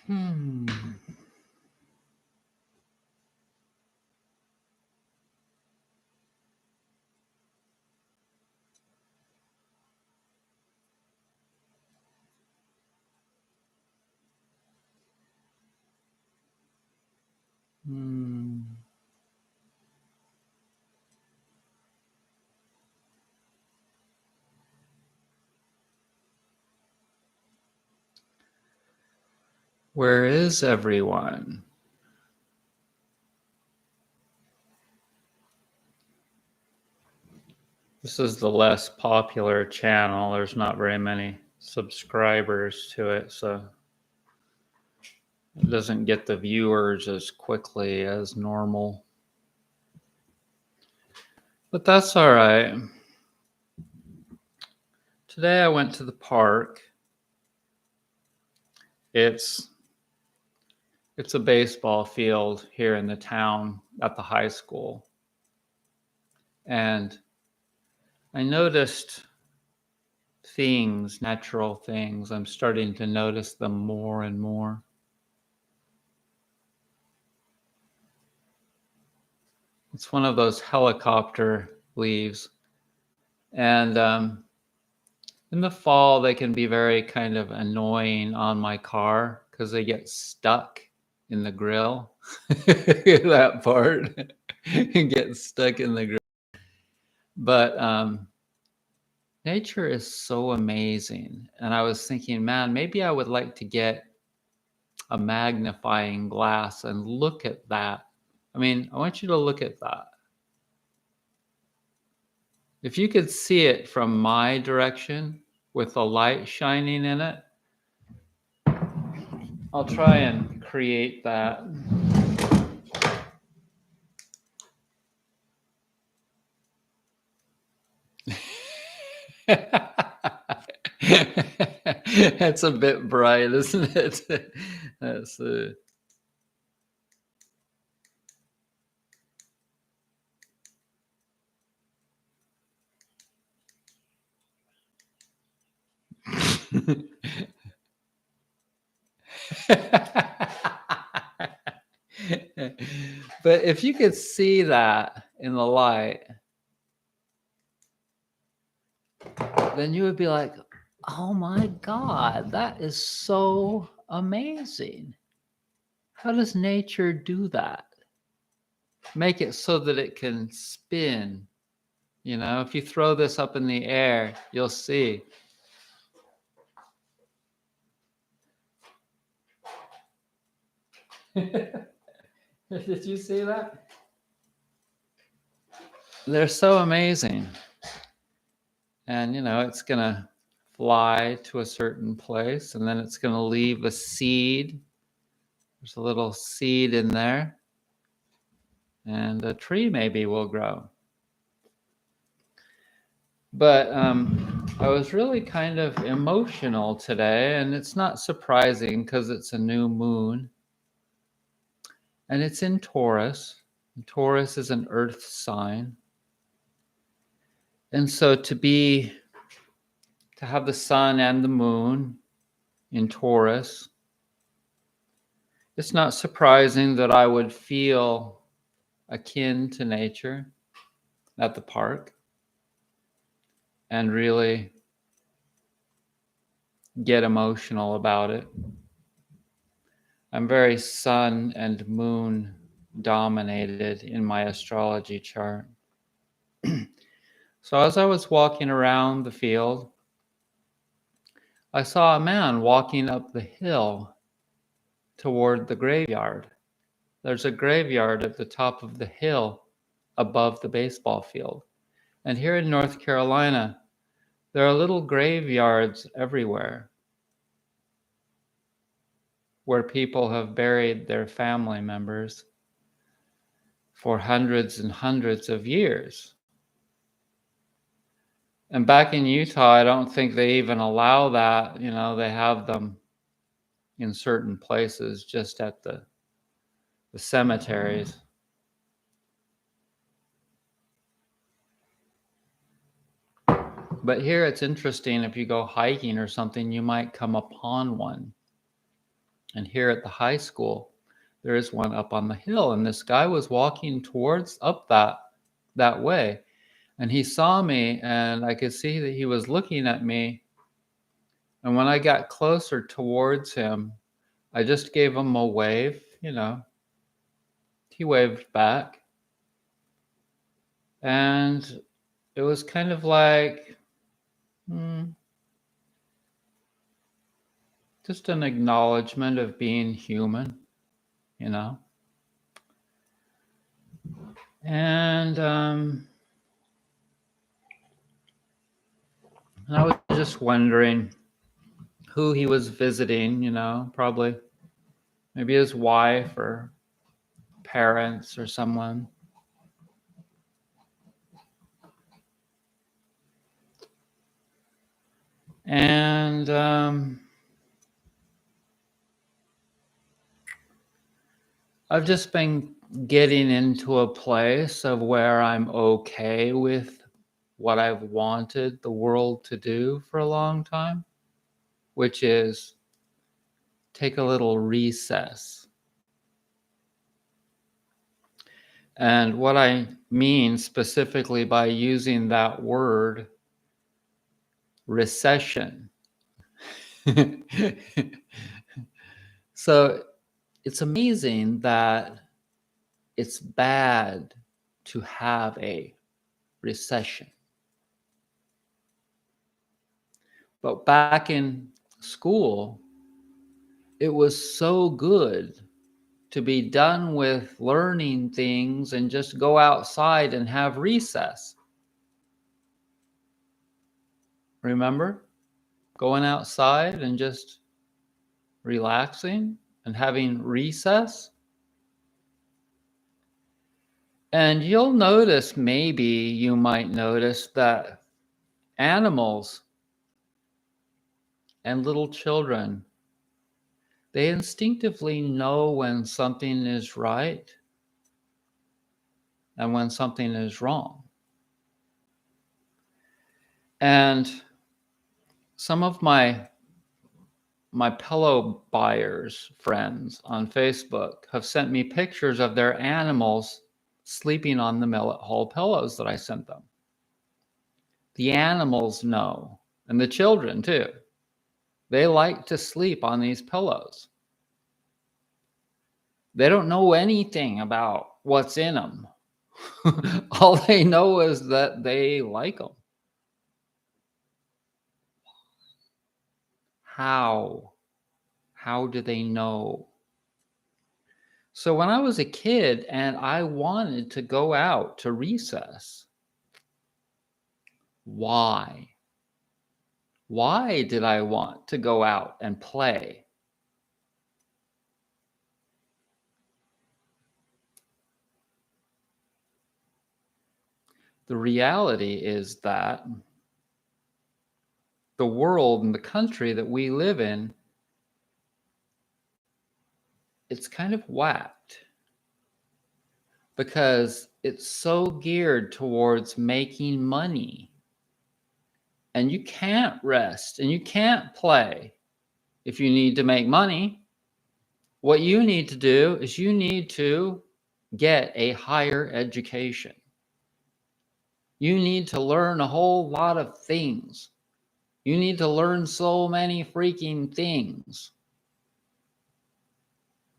Hmm. Hmm. Where is everyone? This is the less popular channel. There's not very many subscribers to it, so it doesn't get the viewers as quickly as normal. But that's all right. Today I went to the park. It's a baseball field here in the town at the high school. And I noticed things, natural things. I'm starting to notice them more and more. It's one of those helicopter leaves. And in the fall, they can be very kind of annoying on my car because they get stuck in the grill. That part get stuck in the grill. But nature is so amazing. And I was thinking, man, maybe I would like to get a magnifying glass and look at that. I mean, I want you to look at that. If you could see it from my direction with the light shining in it, I'll try and create that. That's a bit bright, isn't it? That's But if you could see that in the light, then you would be like, oh my God, that is so amazing. How does nature do that? Make it so that it can spin. You know, if you throw this up in the air, you'll see. Did you see that? They're so amazing. And, you know, it's going to fly to a certain place and then it's going to leave a seed. There's a little seed in there. And a tree maybe will grow. But I was really kind of emotional today, and it's not surprising because it's a new moon. And it's in Taurus. Taurus is an earth sign. And so to have the sun and the moon in Taurus, it's not surprising that I would feel akin to nature at the park and really get emotional about it. I'm very sun and moon dominated in my astrology chart. So as I was walking around the field, I saw a man walking up the hill toward the graveyard. There's a graveyard at the top of the hill above the baseball field. And here in North Carolina, there are little graveyards everywhere where people have buried their family members for hundreds and hundreds of years. And back in Utah, I don't think they even allow that. You know, they have them in certain places just at the cemeteries. But here it's interesting, if you go hiking or something, you might come upon one. And here at the high school, there is one up on the hill, and this guy was walking towards up that way, and he saw me, and I could see that he was looking at me. And when I got closer towards him, I just gave him a wave, He waved back. And it was kind of like just an acknowledgement of being human, And I was just wondering who he was visiting, probably maybe his wife or parents or someone. And I've just been getting into a place of where I'm okay with what I've wanted the world to do for a long time, which is take a little recess. And what I mean specifically by using that word, recession. So it's amazing that it's bad to have a recession. But back in school, it was so good to be done with learning things and just go outside and have recess. Remember? Going outside and just relaxing and having recess. And you'll notice, maybe you might notice that animals and little children, they instinctively know when something is right and when something is wrong. And some of my pillow buyers friends on Facebook have sent me pictures of their animals sleeping on the Millet Hall pillows that I sent them. The animals know, and the children too. They like to sleep on these pillows. They don't know anything about what's in them. All they know is that they like them. How? How do they know? So when I was a kid and I wanted to go out to recess, why? Why did I want to go out and play? The reality is that the world and the country that we live in, it's kind of whacked because it's so geared towards making money. And you can't rest and you can't play if you need to make money. What you need to do is you need to get a higher education. You need to learn a whole lot of things. You need to learn so many freaking things.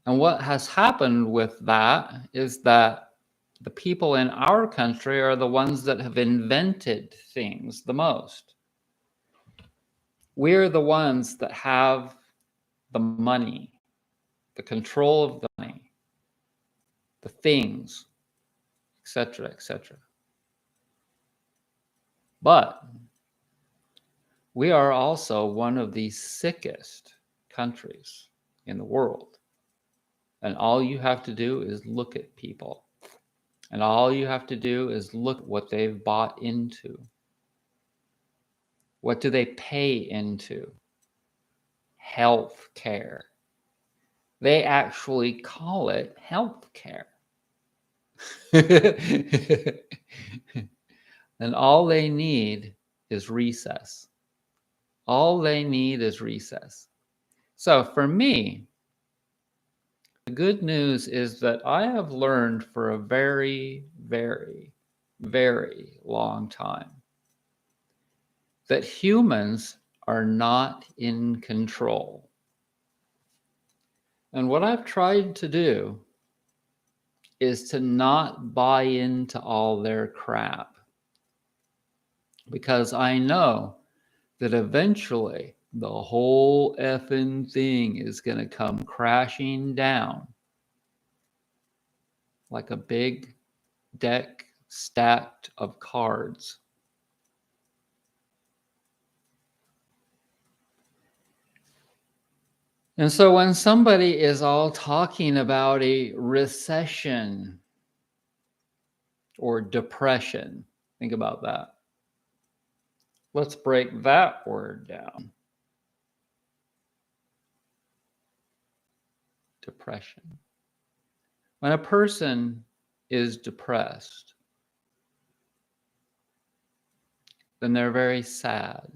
And what has happened with that is that the people in our country are the ones that have invented things the most. We're the ones that have the money, the control of the money, the things, etc., etc. But we are also one of the sickest countries in the world. And all you have to do is look at people. And all you have to do is look at what they've bought into. What do they pay into? Health care. They actually call it health care. And all they need is recess. All they need is recess. So for me, good news is that I have learned for a very, very, very long time that humans are not in control. And what I've tried to do is to not buy into all their crap, because I know that eventually the whole effing thing is going to come crashing down like a big deck stacked of cards. And so when somebody is all talking about a recession or depression, think about that. Let's break that word down. Depression. When a person is depressed, then they're very sad.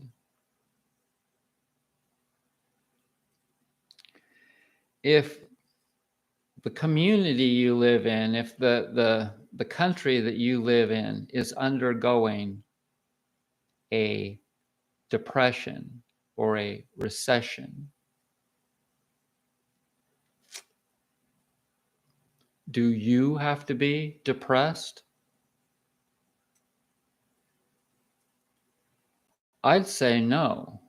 If the community you live in, if the country that you live in is undergoing a depression or a recession, do you have to be depressed? I'd say no.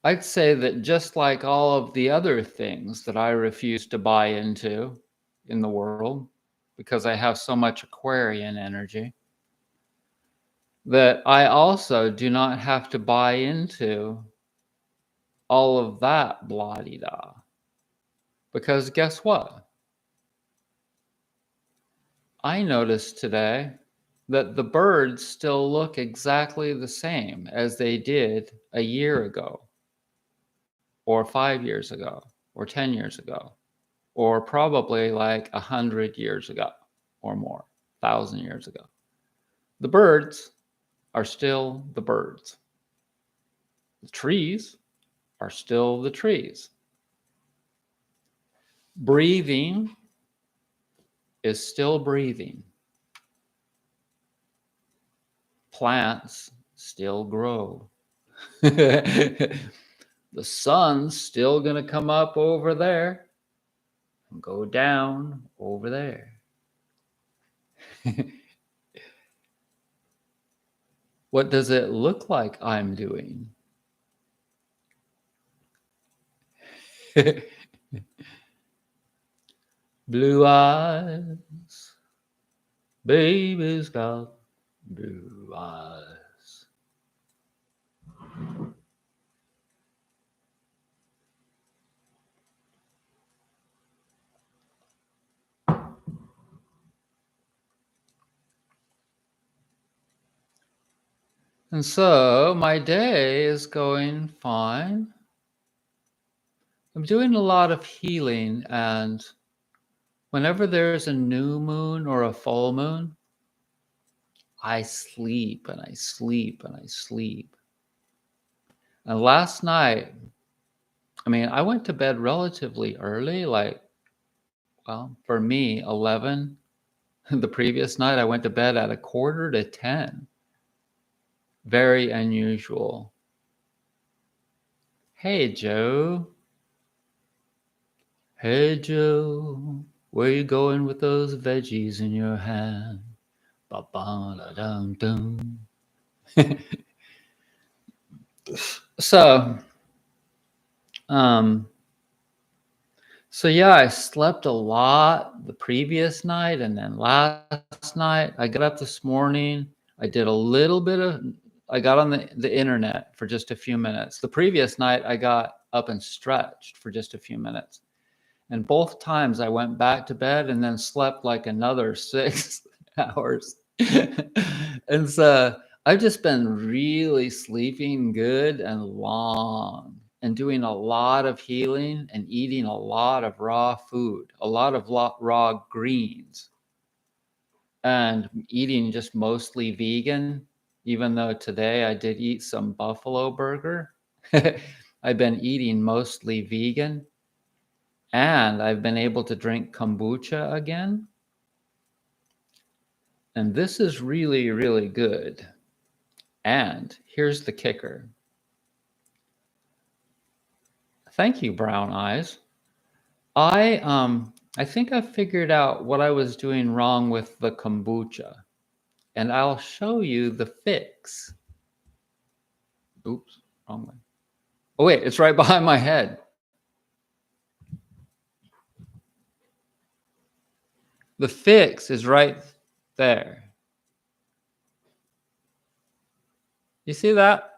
I'd say that just like all of the other things that I refuse to buy into in the world, because I have so much Aquarian energy, that I also do not have to buy into all of that blah-de-da. Because guess what? I noticed today that the birds still look exactly the same as they did a year ago, or 5 years ago, or 10 years ago, or probably like 100 years ago or more, 1,000 years ago. The birds are still the birds. The trees are still the trees. Breathing is still breathing. Plants still grow. The sun's still going to come up over there and go down over there. What does it look like I'm doing? Blue eyes, baby's got blue eyes. And so my day is going fine. I'm doing a lot of healing, and whenever there's a new moon or a full moon, I sleep and I sleep and I sleep. And last night, I went to bed relatively early, for me, 11. The previous night, I went to bed at 9:45. Very unusual. Hey, Joe. Hey, Joe. Where you going with those veggies in your hand? Ba-ba-da-dum-dum. So yeah, I slept a lot the previous night, and then last night I got up this morning. I got on the internet for just a few minutes. The previous night I got up and stretched for just a few minutes. And both times I went back to bed and then slept like another 6 hours. And so I've just been really sleeping good and long and doing a lot of healing and eating a lot of raw food, a lot of raw greens, and eating just mostly vegan, even though today I did eat some buffalo burger. I've been eating mostly vegan. And I've been able to drink kombucha again. And this is really, really good. And here's the kicker. Thank you, Brown Eyes. I think I figured out what I was doing wrong with the kombucha, and I'll show you the fix. Oops, wrong way. Oh wait, it's right behind my head. The fix is right there. You see that?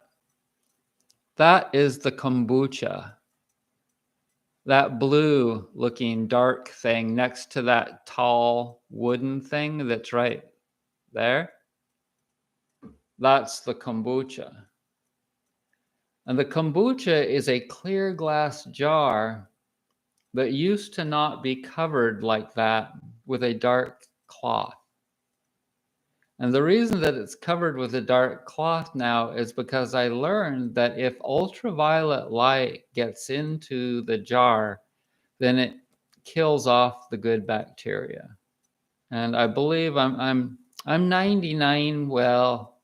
That is the kombucha. That blue looking dark thing next to that tall wooden thing that's right there. That's the kombucha. And the kombucha is a clear glass jar that used to not be covered like that with a dark cloth. And the reason that it's covered with a dark cloth now is because I learned that if ultraviolet light gets into the jar, then it kills off the good bacteria. And I believe I'm 99, well,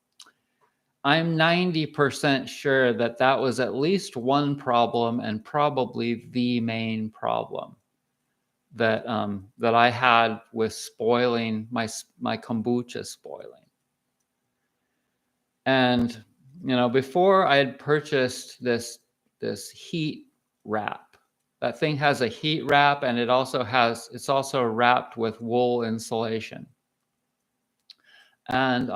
I'm 90% sure that that was at least one problem and probably the main problem that that I had with spoiling my kombucha spoiling. And you know, before I had purchased this heat wrap. That thing has a heat wrap, and it's also wrapped with wool insulation. And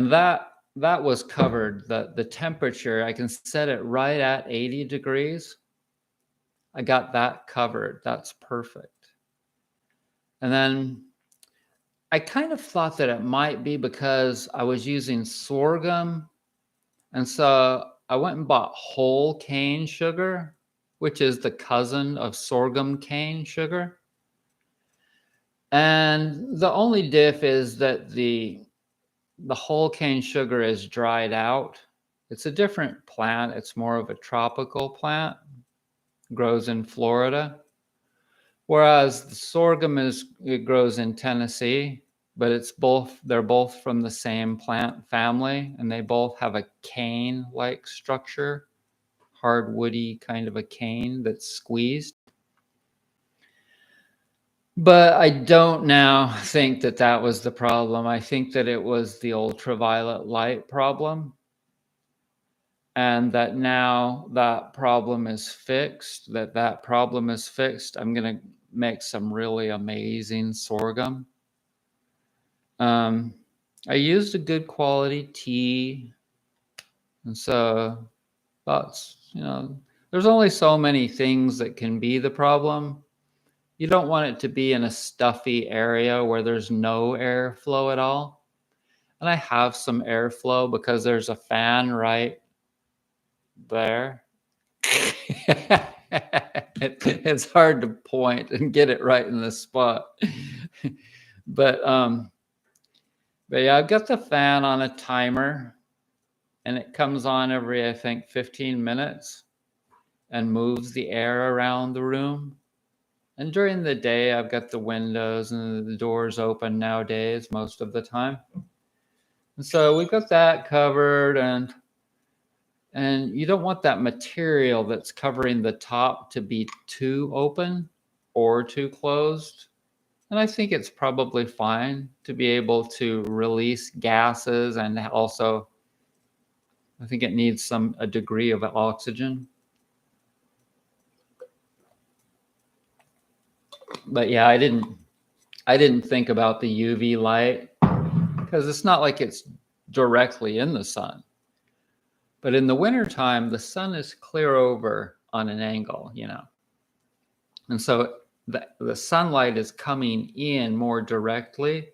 that was covered. The temperature, I can set it right at 80 degrees. I got that covered. That's perfect. And then I kind of thought that it might be because I was using sorghum. And so I went and bought whole cane sugar, which is the cousin of sorghum cane sugar. And the only diff is that the whole cane sugar is dried out. It's a different plant. It's more of a tropical plant. Grows in Florida. Whereas the sorghum it grows in Tennessee, but they're both from the same plant family, and they both have a cane-like structure, hard woody kind of a cane that's squeezed. But I don't now think that that was the problem. I think that it was the ultraviolet light problem. And that now that problem is fixed, that problem is fixed. I'm going to make some really amazing sorghum. I used a good quality tea. And so that's, you know, there's only so many things that can be the problem. You don't want it to be in a stuffy area where there's no airflow at all. And I have some airflow because there's a fan right there. It's hard to point and get it right in the spot. But yeah, I've got the fan on a timer, and it comes on every, I think, 15 minutes and moves the air around the room. And during the day, I've got the windows and the doors open nowadays most of the time. And so we've got that covered, and you don't want that material that's covering the top to be too open or too closed. And I think it's probably fine to be able to release gases, and also I think it needs a degree of oxygen. But yeah, I didn't think about the UV light because it's not like it's directly in the sun. But in the wintertime, the sun is clear over on an angle, you know. And so the sunlight is coming in more directly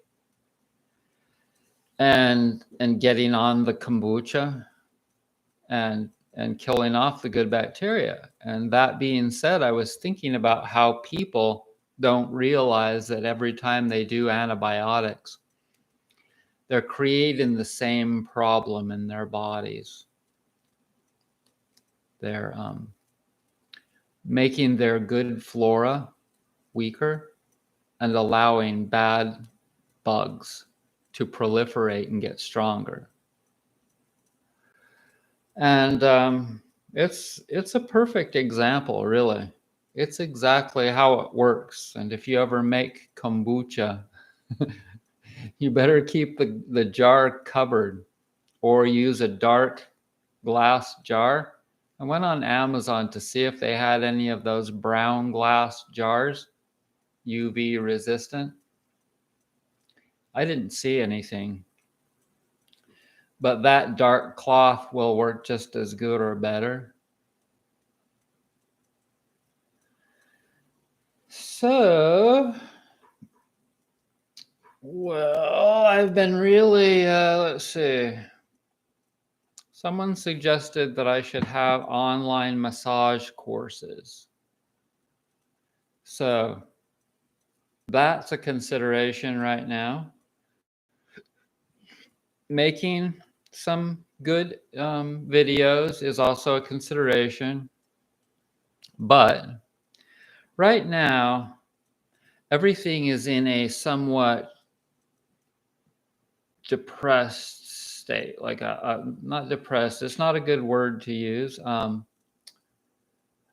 and getting on the kombucha and killing off the good bacteria. And that being said, I was thinking about how people don't realize that every time they do antibiotics, they're creating the same problem in their bodies. making their good flora weaker and allowing bad bugs to proliferate and get stronger. And it's a perfect example, really. It's exactly how it works. And if you ever make kombucha, you better keep the jar covered or use a dark glass jar. I went on Amazon to see if they had any of those brown glass jars, UV resistant. I didn't see anything, but that dark cloth will work just as good or better. So, well, I've been really, let's see. Someone suggested that I should have online massage courses. So, that's a consideration right now. Making some good videos is also a consideration. But right now, everything is in a somewhat depressed state, like not depressed, it's not a good word to use,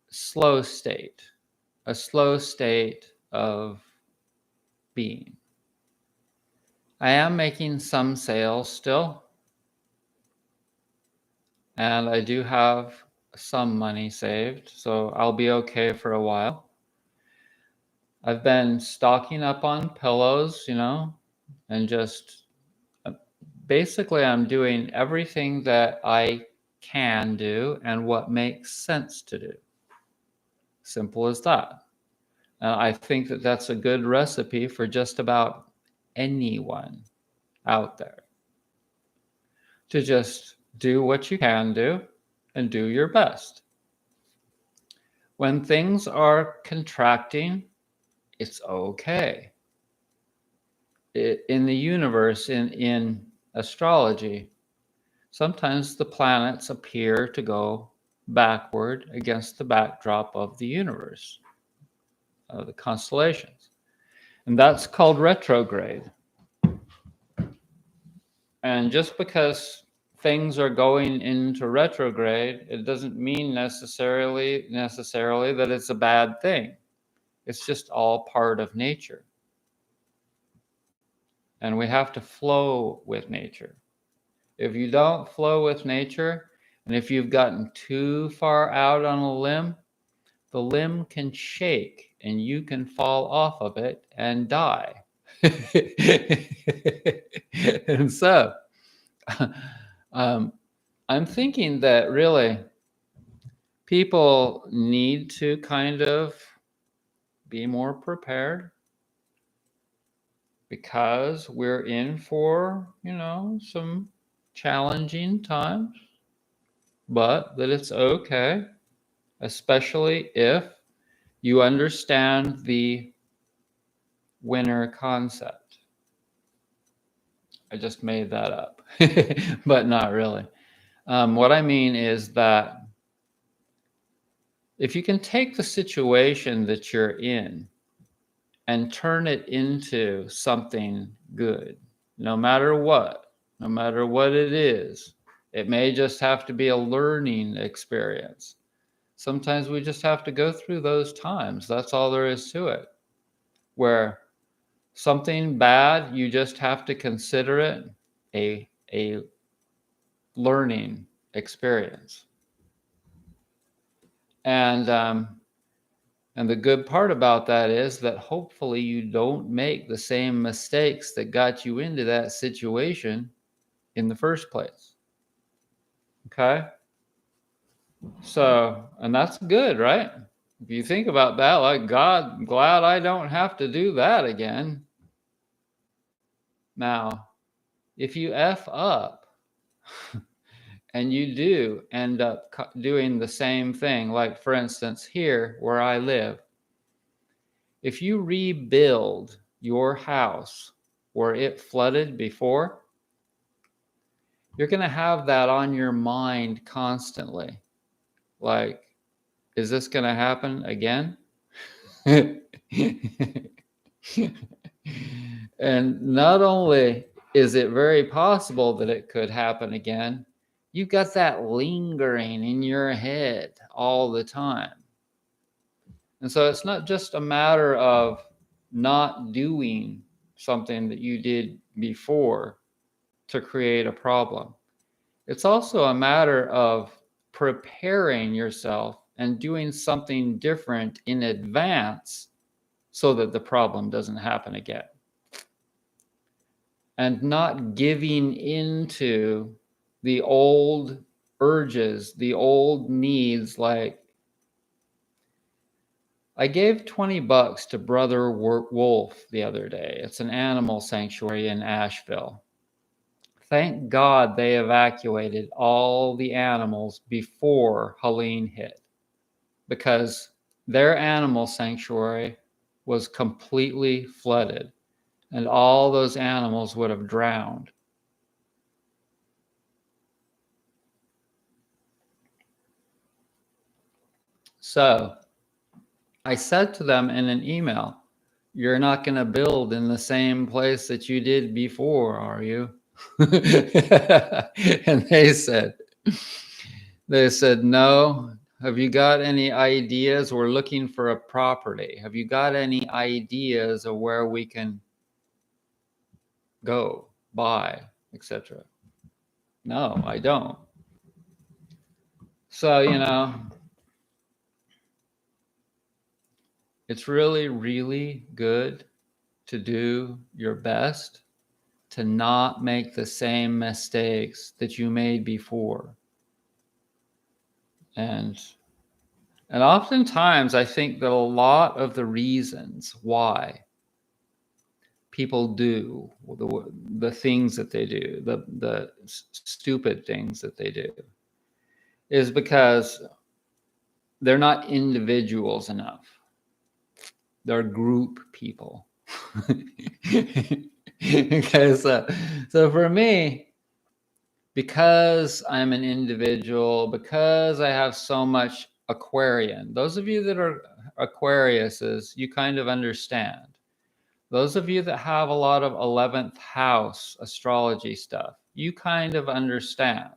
slow state, a slow state of being. I am making some sales still, and I do have some money saved, so I'll be okay for a while. I've been stocking up on pillows, and just basically I'm doing everything that I can do and what makes sense to do. Simple as that. I think that that's a good recipe for just about anyone out there. To just do what you can do and do your best. When things are contracting, it's okay. In the universe, in astrology, sometimes the planets appear to go backward against the backdrop of the universe, the constellations. And that's called retrograde. And just because things are going into retrograde, it doesn't mean necessarily that it's a bad thing. It's just all part of nature. And we have to flow with nature. If you don't flow with nature, and if you've gotten too far out on a limb, the limb can shake and you can fall off of it and die. And so, I'm thinking that really people need to kind of be more prepared because we're in for, some challenging times, but that it's okay, especially if you understand the winner concept. I just made that up, but not really. What I mean is that if you can take the situation that you're in and turn it into something good, no matter what it is, it may just have to be a learning experience. Sometimes we just have to go through those times. That's all there is to it. Where something bad, you just have to consider it a learning experience. And the good part about that is that hopefully you don't make the same mistakes that got you into that situation in the first place. Okay? So, and that's good, right? If you think about that, like, God, I'm glad I don't have to do that again. Now, if you F up and you do end up doing the same thing, like for instance, here where I live, if you rebuild your house where it flooded before, you're going to have that on your mind constantly. Like, is this going to happen again? And not only is it very possible that it could happen again, you've got that lingering in your head all the time. And so it's not just a matter of not doing something that you did before to create a problem. It's also a matter of preparing yourself and doing something different in advance so that the problem doesn't happen again. And not giving into the old urges, the old needs. Like, I gave $20 to Brother Wolf the other day. It's an animal sanctuary in Asheville. Thank God they evacuated all the animals before Helene hit, because their animal sanctuary was completely flooded and all those animals would have drowned. So I said to them in an email, you're not going to build in the same place that you did before, are you? And they said, no. Have you got any ideas? We're looking for a property. Have you got any ideas of where we can go, buy, etc.? No, I don't. So, it's really, really good to do your best to not make the same mistakes that you made before. And oftentimes I think that a lot of the reasons why people do the things that they do, the stupid things that they do, is because they're not individuals enough. They're group people. Okay, so for me, because I'm an individual, because I have so much Aquarian, those of you that are Aquariuses, you kind of understand. Those of you that have a lot of 11th house astrology stuff, you kind of understand.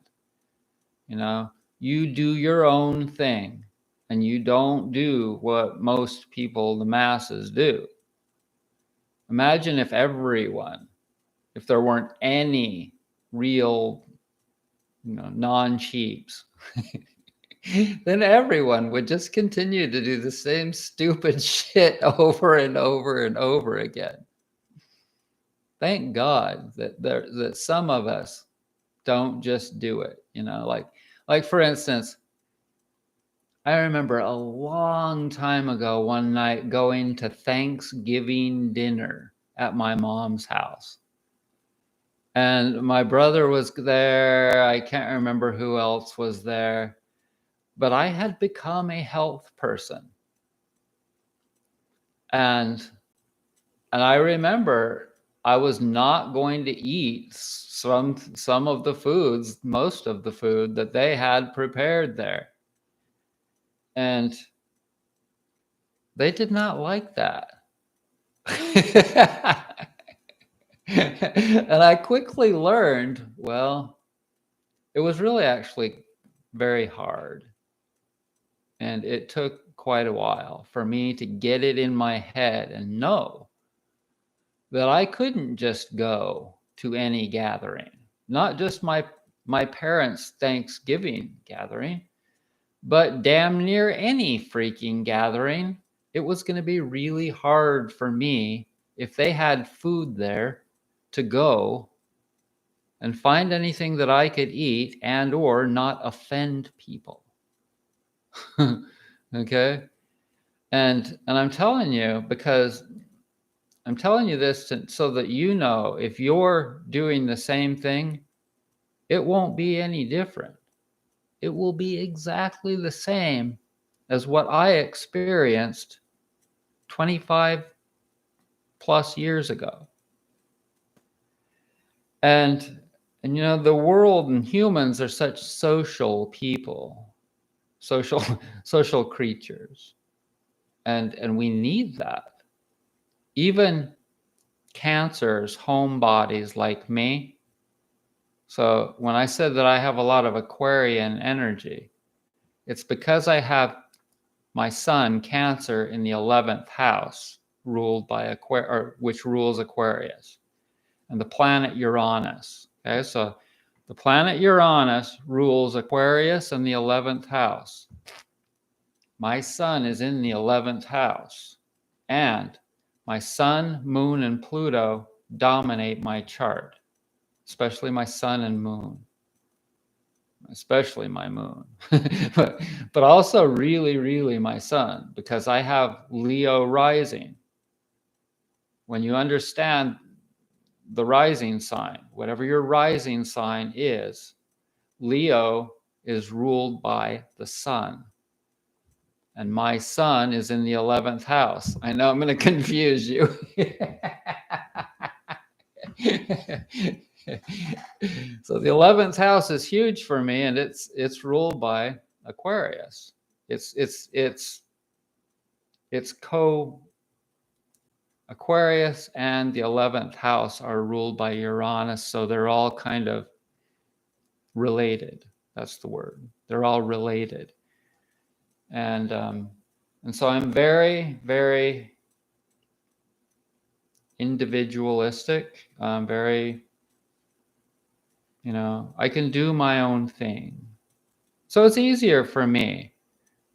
You do your own thing and you don't do what most people, the masses, do. Imagine if there weren't any real, non-cheaps, then everyone would just continue to do the same stupid shit over and over and over again. Thank God that some of us don't just do it, like for instance, I remember a long time ago, one night going to Thanksgiving dinner at my mom's house. And my brother was there. I can't remember who else was there. But I had become a health person. And I remember I was not going to eat some of the foods, most of the food that they had prepared there. And they did not like that. And I quickly learned, well, it was really actually very hard. And it took quite a while for me to get it in my head and know that I couldn't just go to any gathering, not just my parents' Thanksgiving gathering, but damn near any freaking gathering. It was going to be really hard for me, if they had food there, to go and find anything that I could eat and or not offend people. Okay? And I'm telling you, because I'm telling you this so that if you're doing the same thing, it won't be any different. It will be exactly the same as what I experienced 25 plus years ago. And the world and humans are such social people. social social creatures, and we need that. Even Cancer's home bodies like me. So when I said that I have a lot of Aquarian energy, it's because I have my sun Cancer in the 11th house, ruled by which rules Aquarius, and the planet Uranus. Okay, so the planet Uranus rules Aquarius and the 11th house. My sun is in the 11th house, and my sun, moon, and Pluto dominate my chart, especially my sun and moon, especially my moon, but also really, really my sun, because I have Leo rising. When you understand the rising sign, whatever your rising sign is, Leo is ruled by the sun. And my sun is in the 11th house. I know I'm going to confuse you. So the 11th house is huge for me, and it's ruled by Aquarius. It's Aquarius and the 11th house are ruled by Uranus, so they're all kind of related. That's the word. They're all related. And so I'm very, very individualistic. Very, I can do my own thing. So it's easier for me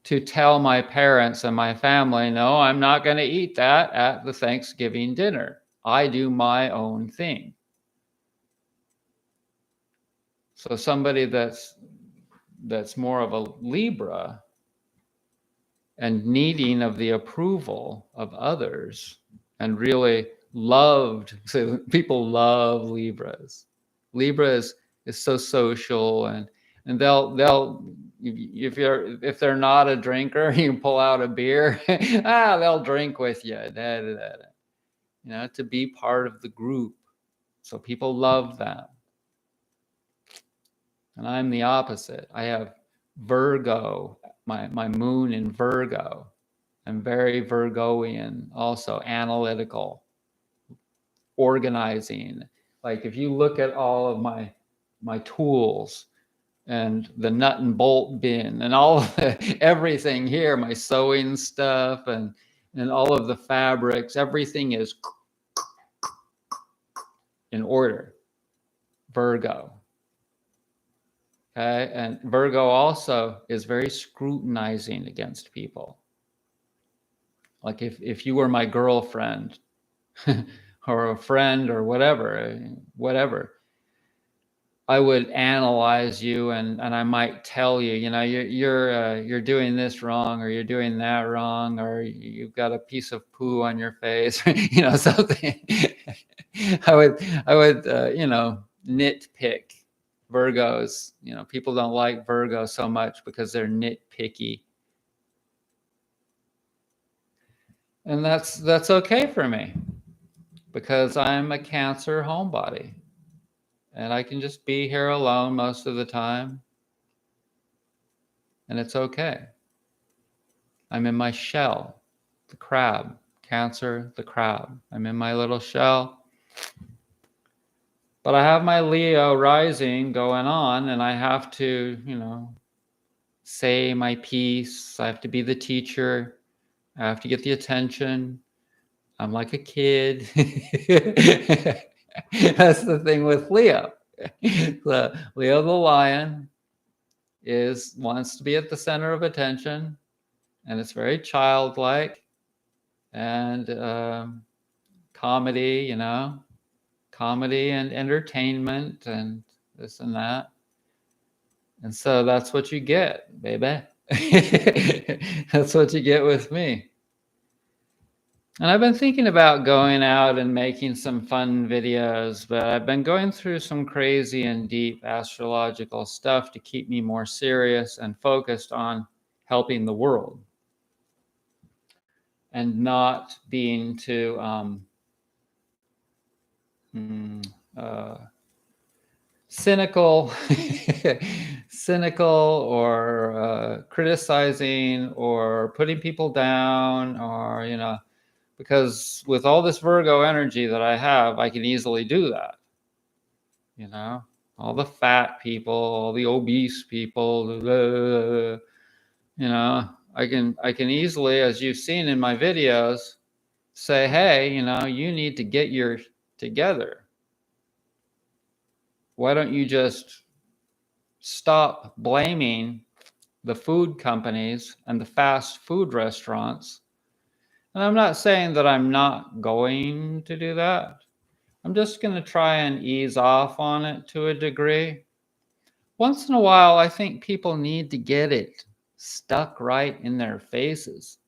to tell my parents and my family, no, I'm not going to eat that at the Thanksgiving dinner. I do my own thing. So somebody that's more of a Libra and needing of the approval of others, and really loved. So people love Libras. Libra is so social, and they'll if they're not a drinker, you pull out a beer, they'll drink with you. To be part of the group. So people love that. And I'm the opposite. I have Virgo, my moon in Virgo. I'm very Virgoian, also analytical, organizing. Like if you look at all of my tools and the nut and bolt bin and all of everything here, my sewing stuff and all of the fabrics, everything is in order. Virgo. Okay, and Virgo also is very scrutinizing against people. Like if you were my girlfriend or a friend or whatever, I would analyze you and I might tell you, you're doing this wrong, or you're doing that wrong, or you've got a piece of poo on your face, something. I would nitpick. Virgos, people don't like Virgo so much because they're nitpicky. And that's okay for me, because I'm a Cancer homebody and I can just be here alone most of the time. And it's okay. I'm in my shell, the crab, Cancer, the crab. I'm in my little shell. But I have my Leo rising going on, and I have to, say my piece. I have to be the teacher. I have to get the attention. I'm like a kid. That's the thing with Leo. Leo the lion wants to be at the center of attention, and it's very childlike and comedy, comedy and entertainment and this and that. And so that's what you get, baby. That's what you get with me. And I've been thinking about going out and making some fun videos, but I've been going through some crazy and deep astrological stuff to keep me more serious and focused on helping the world and not being too cynical cynical or criticizing or putting people down, or, because with all this Virgo energy that I have, I can easily do that. All the fat people, all the obese people, I can easily, as you've seen in my videos, say, hey, you need to get your together. Why don't you just stop blaming the food companies and the fast food restaurants? And I'm not saying that I'm not going to do that. I'm just going to try and ease off on it to a degree. Once in a while, I think people need to get it stuck right in their faces,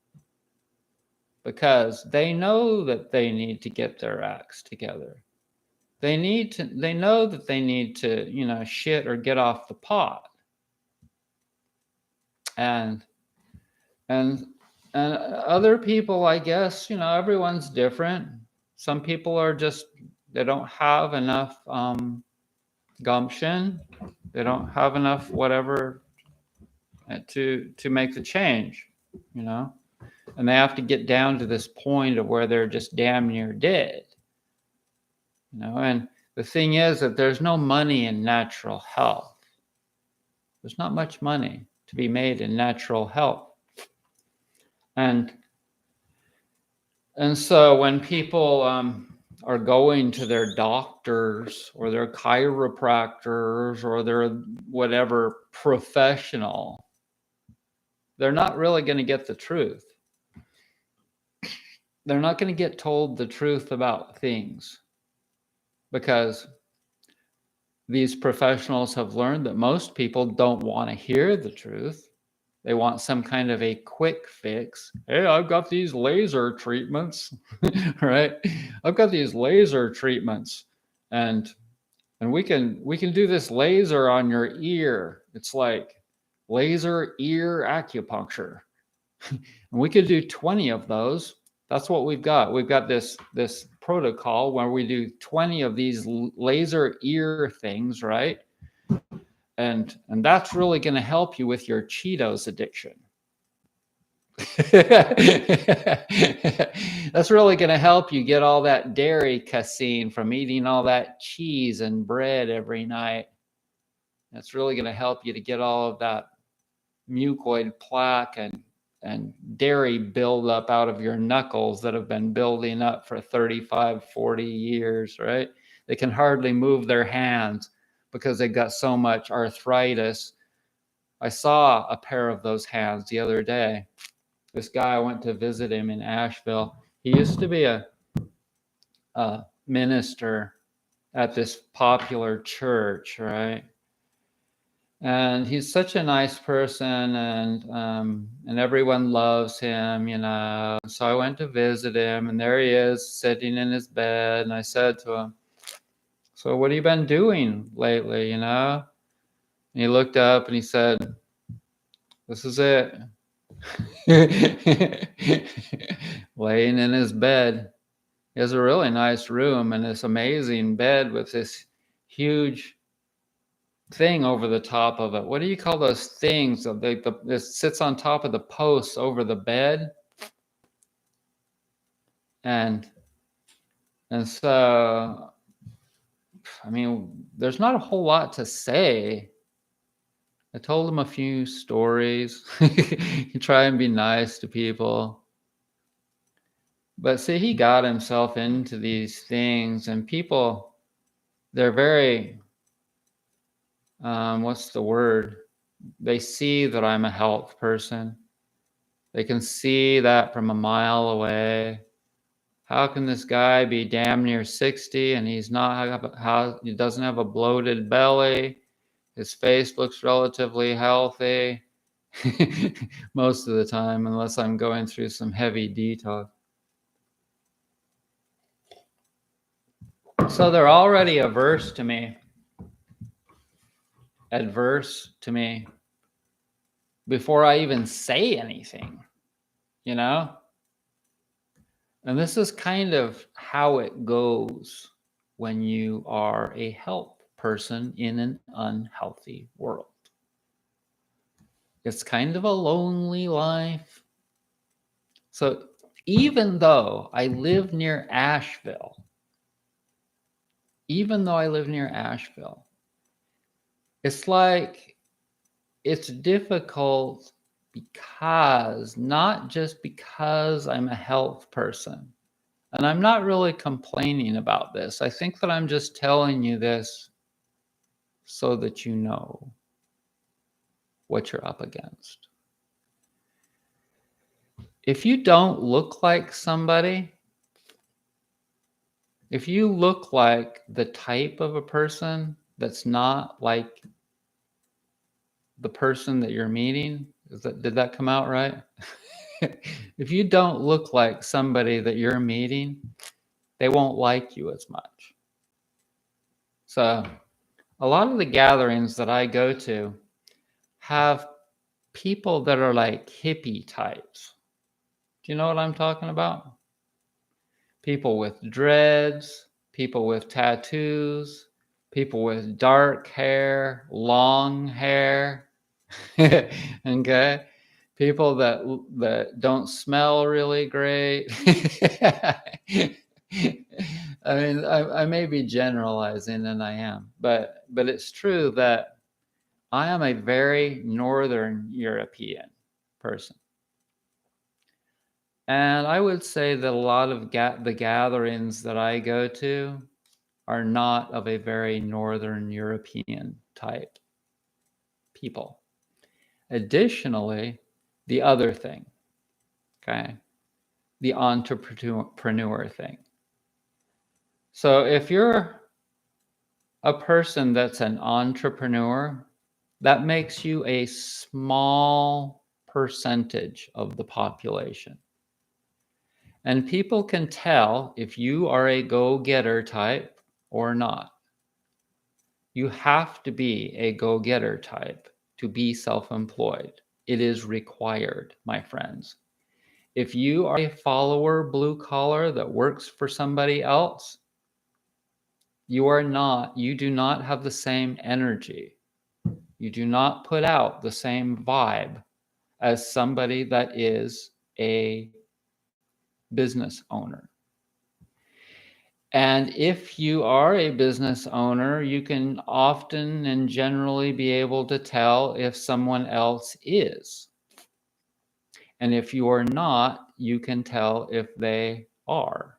because they know that they need to get their acts together. They know that they need to, shit or get off the pot. And other people, I guess, everyone's different. Some people are just, they don't have enough gumption. They don't have enough whatever to make the change, and they have to get down to this point of where they're just damn near dead. And the thing is that there's no money in natural health. There's not much money to be made in natural health. And so when people are going to their doctors or their chiropractors or their whatever professional, they're not really going to get the truth. They're not going to get told the truth about things, because these professionals have learned that most people don't want to hear the truth. They want some kind of a quick fix. Hey, I've got these laser treatments, right? I've got these laser treatments, and we can do this laser on your ear. It's like laser ear acupuncture. And we could do 20 of those. That's what we've got. We've got this protocol where we do 20 of these laser ear things, right? And that's really going to help you with your Cheetos addiction. That's really going to help you get all that dairy casein from eating all that cheese and bread every night. That's really going to help you to get all of that mucoid plaque and dairy buildup out of your knuckles that have been building up for 35, 40 years, right? They can hardly move their hands because they've got so much arthritis. I saw a pair of those hands the other day. This guy, I went to visit him in Asheville. He used to be a minister at this popular church, right? And he's such a nice person, and everyone loves him, So I went to visit him, and there he is sitting in his bed. And I said to him, "So what have you been doing lately, And he looked up and he said, "This is it." Laying in his bed. He has a really nice room and this amazing bed with this huge thing over the top of it. What do you call those things? It sits on top of the posts over the bed. And so, I mean, there's not a whole lot to say. I told him a few stories. You try and be nice to people. But see, he got himself into these things, and people, they're very, what's the word? They see that I'm a health person. They can see that from a mile away. How can this guy be damn near 60 and he doesn't have a bloated belly? His face looks relatively healthy most of the time, unless I'm going through some heavy detox. So they're already adverse to me before I even say anything, And this is kind of how it goes when you are a health person in an unhealthy world. It's kind of a lonely life. So even though I live near Asheville, it's like it's difficult because not just because I'm a health person. And I'm not really complaining about this. I think that I'm just telling you this so that you know what you're up against. If you don't look like somebody, if you look like the type of a person that's not like the person that you're meeting, did that come out right? If you don't look like somebody that you're meeting, they won't like you as much. So a lot of the gatherings that I go to have people that are like hippie types. Do you know what I'm talking about? People with dreads, people with tattoos, people with dark hair, long hair. Okay? People that don't smell really great. I mean, I may be generalizing, and I am, but it's true that I am a very Northern European person. And I would say that a lot of the gatherings that I go to are not of a very Northern European type people. Additionally, the other thing, okay, the entrepreneur thing. So if you're a person that's an entrepreneur, that makes you a small percentage of the population. And people can tell if you are a go-getter type or not. You have to be a go-getter type to be self-employed. It is required, my friends. If you are a follower blue collar that works for somebody else, you do not have the same energy. You do not put out the same vibe as somebody that is a business owner. And if you are a business owner, you can often and generally be able to tell if someone else is. And if you are not, you can tell if they are.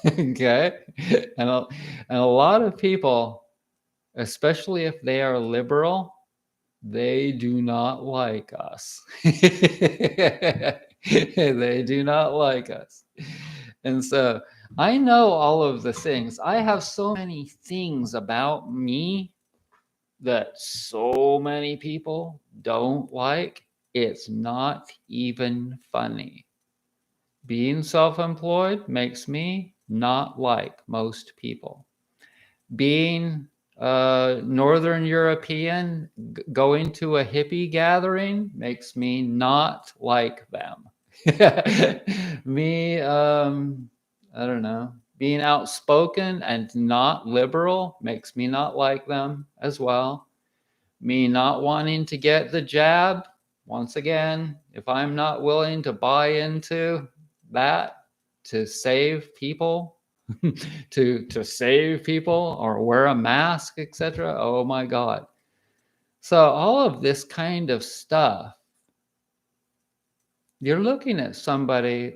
Okay? And a lot of people, especially if they are liberal, they do not like us. They do not like us. And so I know all of the things. I have so many things about me that so many people don't like. It's not even funny. Being self-employed makes me not like most people. Being Northern European, going to a hippie gathering makes me not like them. Me, I don't know, being outspoken and not liberal makes me not like them as well. Me not wanting to get the jab, once again, if I'm not willing to buy into that to save people, to save people or wear a mask, etc. Oh my God. So all of this kind of stuff, you're looking at somebody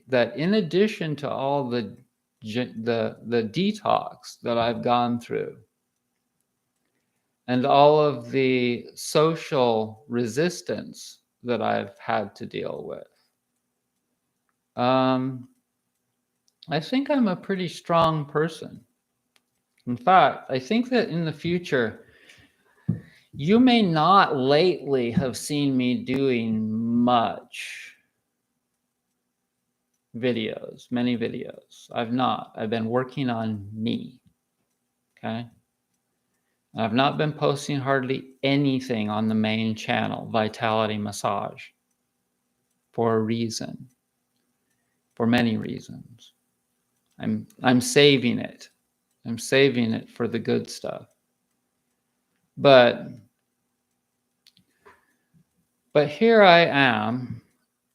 that, in addition to all the detox that I've gone through and all of the social resistance that I've had to deal with, I think I'm a pretty strong person. In fact, I think that in the future, you may not lately have seen me doing much videos, many videos. I've not. I've been working on me. Okay. I've not been posting hardly anything on the main channel, Vitality Massage, for a reason, for many reasons. I'm saving it. I'm saving it for the good stuff. But But here I am,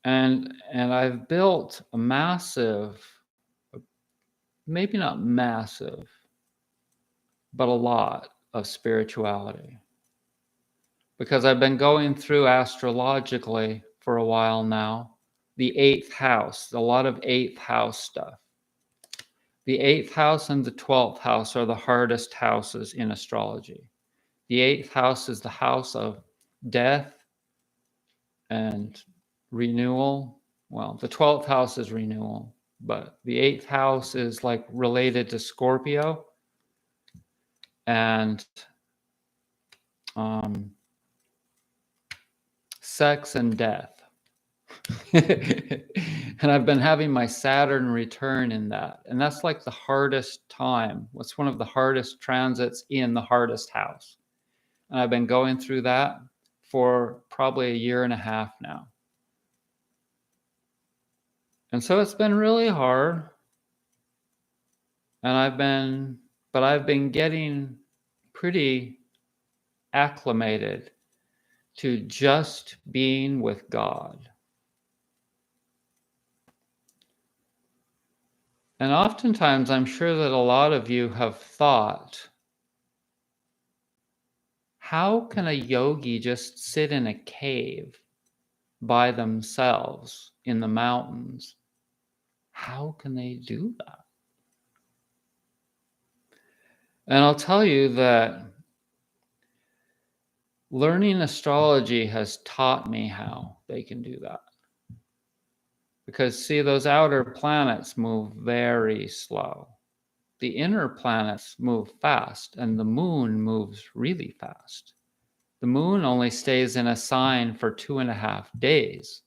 and I've built a massive, maybe not massive, but a lot of spirituality. Because I've been going through astrologically for a while now, the 8th house, a lot of 8th house stuff. The 8th house and the 12th house are the hardest houses in astrology. The 8th house is the house of death and renewal. Well, the 12th house is renewal, but the 8th house is like related to Scorpio and sex and death. And I've been having my Saturn return in that. And that's like the hardest time. What's one of the hardest transits in the hardest house. And I've been going through that for probably a year and a half now. And so it's been really hard. And I've been getting pretty acclimated to just being with God. And oftentimes, I'm sure that a lot of you have thought, how can a yogi just sit in a cave by themselves in the mountains? How can they do that? And I'll tell you that learning astrology has taught me how they can do that. Because, see, those outer planets move very slow. The inner planets move fast, and the moon moves really fast. The moon only stays in a sign for 2.5 days.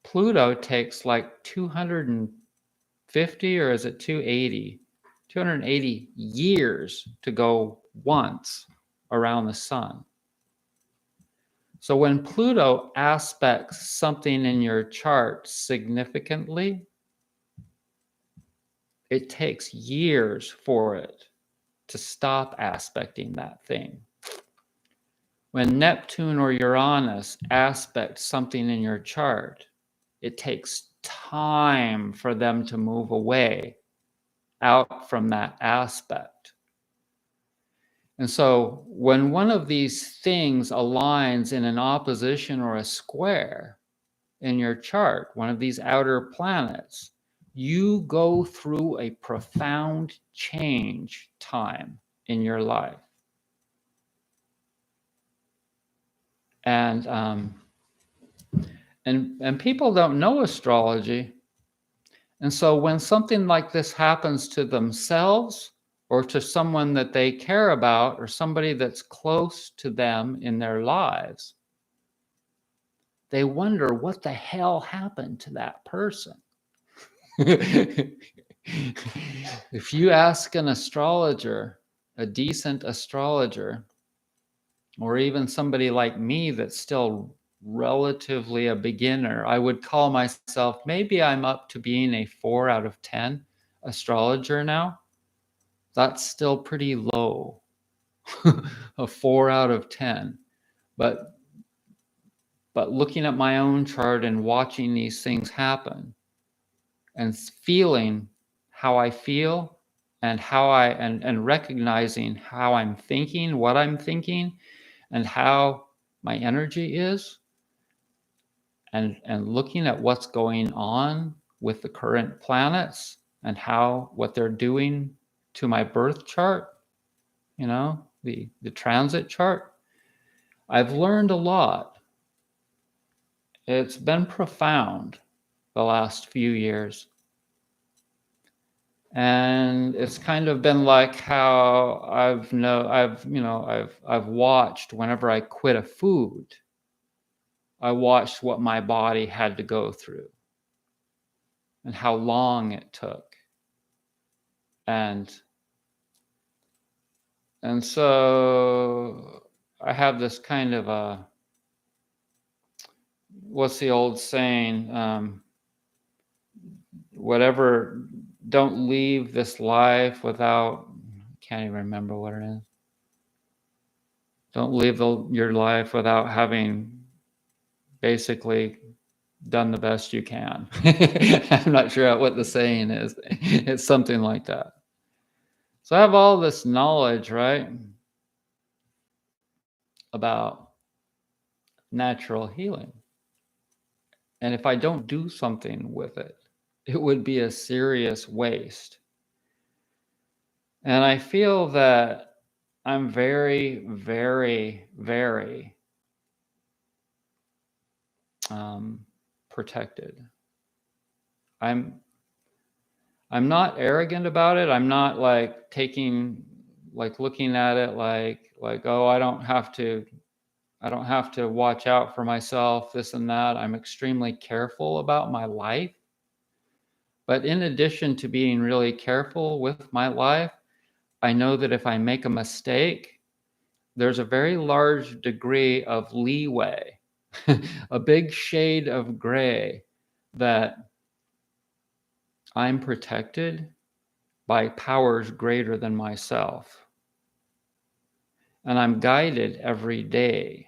Pluto takes like 250, or is it 280? 280 years to go once around the sun. So when Pluto aspects something in your chart significantly, it takes years for it to stop aspecting that thing. When Neptune or Uranus aspect something in your chart, it takes time for them to move away out from that aspect. And so when one of these things aligns in an opposition or a square in your chart, one of these outer planets, you go through a profound change time in your life. And people don't know astrology. And so when something like this happens to themselves or to someone that they care about or somebody that's close to them in their lives, they wonder what the hell happened to that person. If you ask an astrologer, a decent astrologer, or even somebody like me that's still relatively a beginner, I would call myself, maybe I'm up to being a 4 out of 10 astrologer now. That's still pretty low, a 4 out of 10. But looking at my own chart and watching these things happen and feeling how I feel and how and recognizing how I'm thinking, what I'm thinking, and how my energy is, and looking at what's going on with the current planets and what they're doing to my birth chart, the transit chart, I've learned a lot. It's been profound the last few years. And it's kind of been like how I've watched whenever I quit a food, I watched what my body had to go through and how long it took. And so I have this kind of a, what's the old saying? Don't leave this life without, I can't even remember what it is. Don't leave your life without having basically done the best you can. I'm not sure what the saying is. It's something like that. So I have all this knowledge, right, about natural healing. And if I don't do something with it, it would be a serious waste. And I feel that I'm very, very, very protected. I'm not arrogant about it. I'm not like looking at it like, oh, I don't have to watch out for myself, this and that. I'm extremely careful about my life. But in addition to being really careful with my life, I know that if I make a mistake, there's a very large degree of leeway, a big shade of gray, that I'm protected by powers greater than myself. And I'm guided every day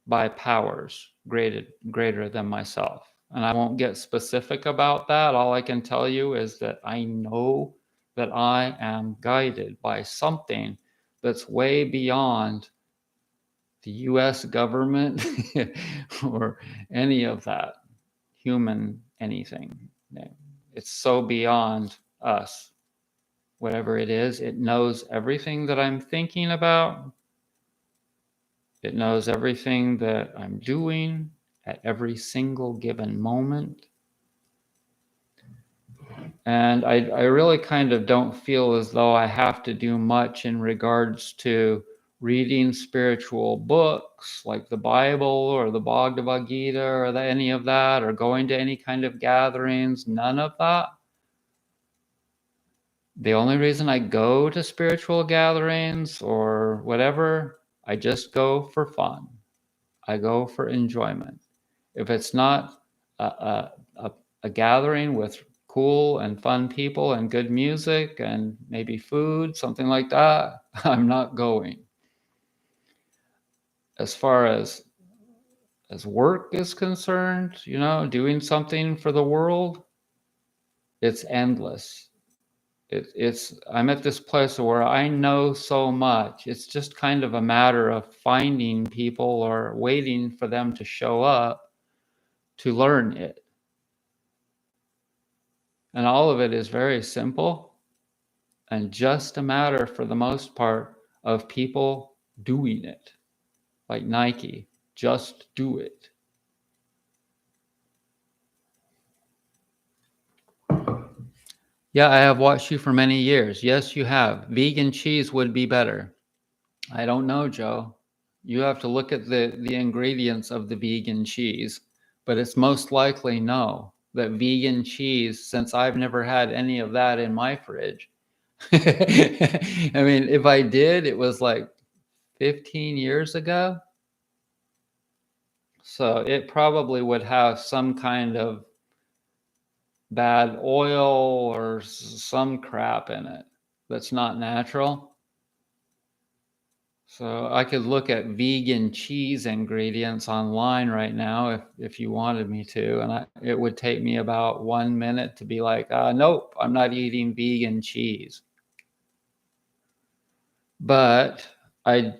by powers greater than myself. And I won't get specific about that. All I can tell you is that I know that I am guided by something that's way beyond the US government or any of that human anything. It's so beyond us. Whatever it is, it knows everything that I'm thinking about. It knows everything that I'm doing at every single given moment. And I really kind of don't feel as though I have to do much in regards to reading spiritual books like the Bible or the Bhagavad Gita or any of that, or going to any kind of gatherings, none of that. The only reason I go to spiritual gatherings or whatever, I just go for fun. I go for enjoyment. If it's not a gathering with cool and fun people and good music and maybe food, something like that, I'm not going. As far as work is concerned, doing something for the world, it's endless. I'm at this place where I know so much. It's just kind of a matter of finding people or waiting for them to show up to learn it. And all of it is very simple and just a matter, for the most part, of people doing it. Like Nike, just do it. Yeah, I have watched you for many years. Yes, you have. Vegan cheese would be better. I don't know, Joe. You have to look at the ingredients of the vegan cheese, but it's most likely no. That vegan cheese, since I've never had any of that in my fridge. I mean, if I did, it was like 15 years ago. So it probably would have some kind of bad oil or some crap in it that's not natural. So I could look at vegan cheese ingredients online right now if you wanted me to, and it would take me about 1 minute to be like, nope, I'm not eating vegan cheese. But I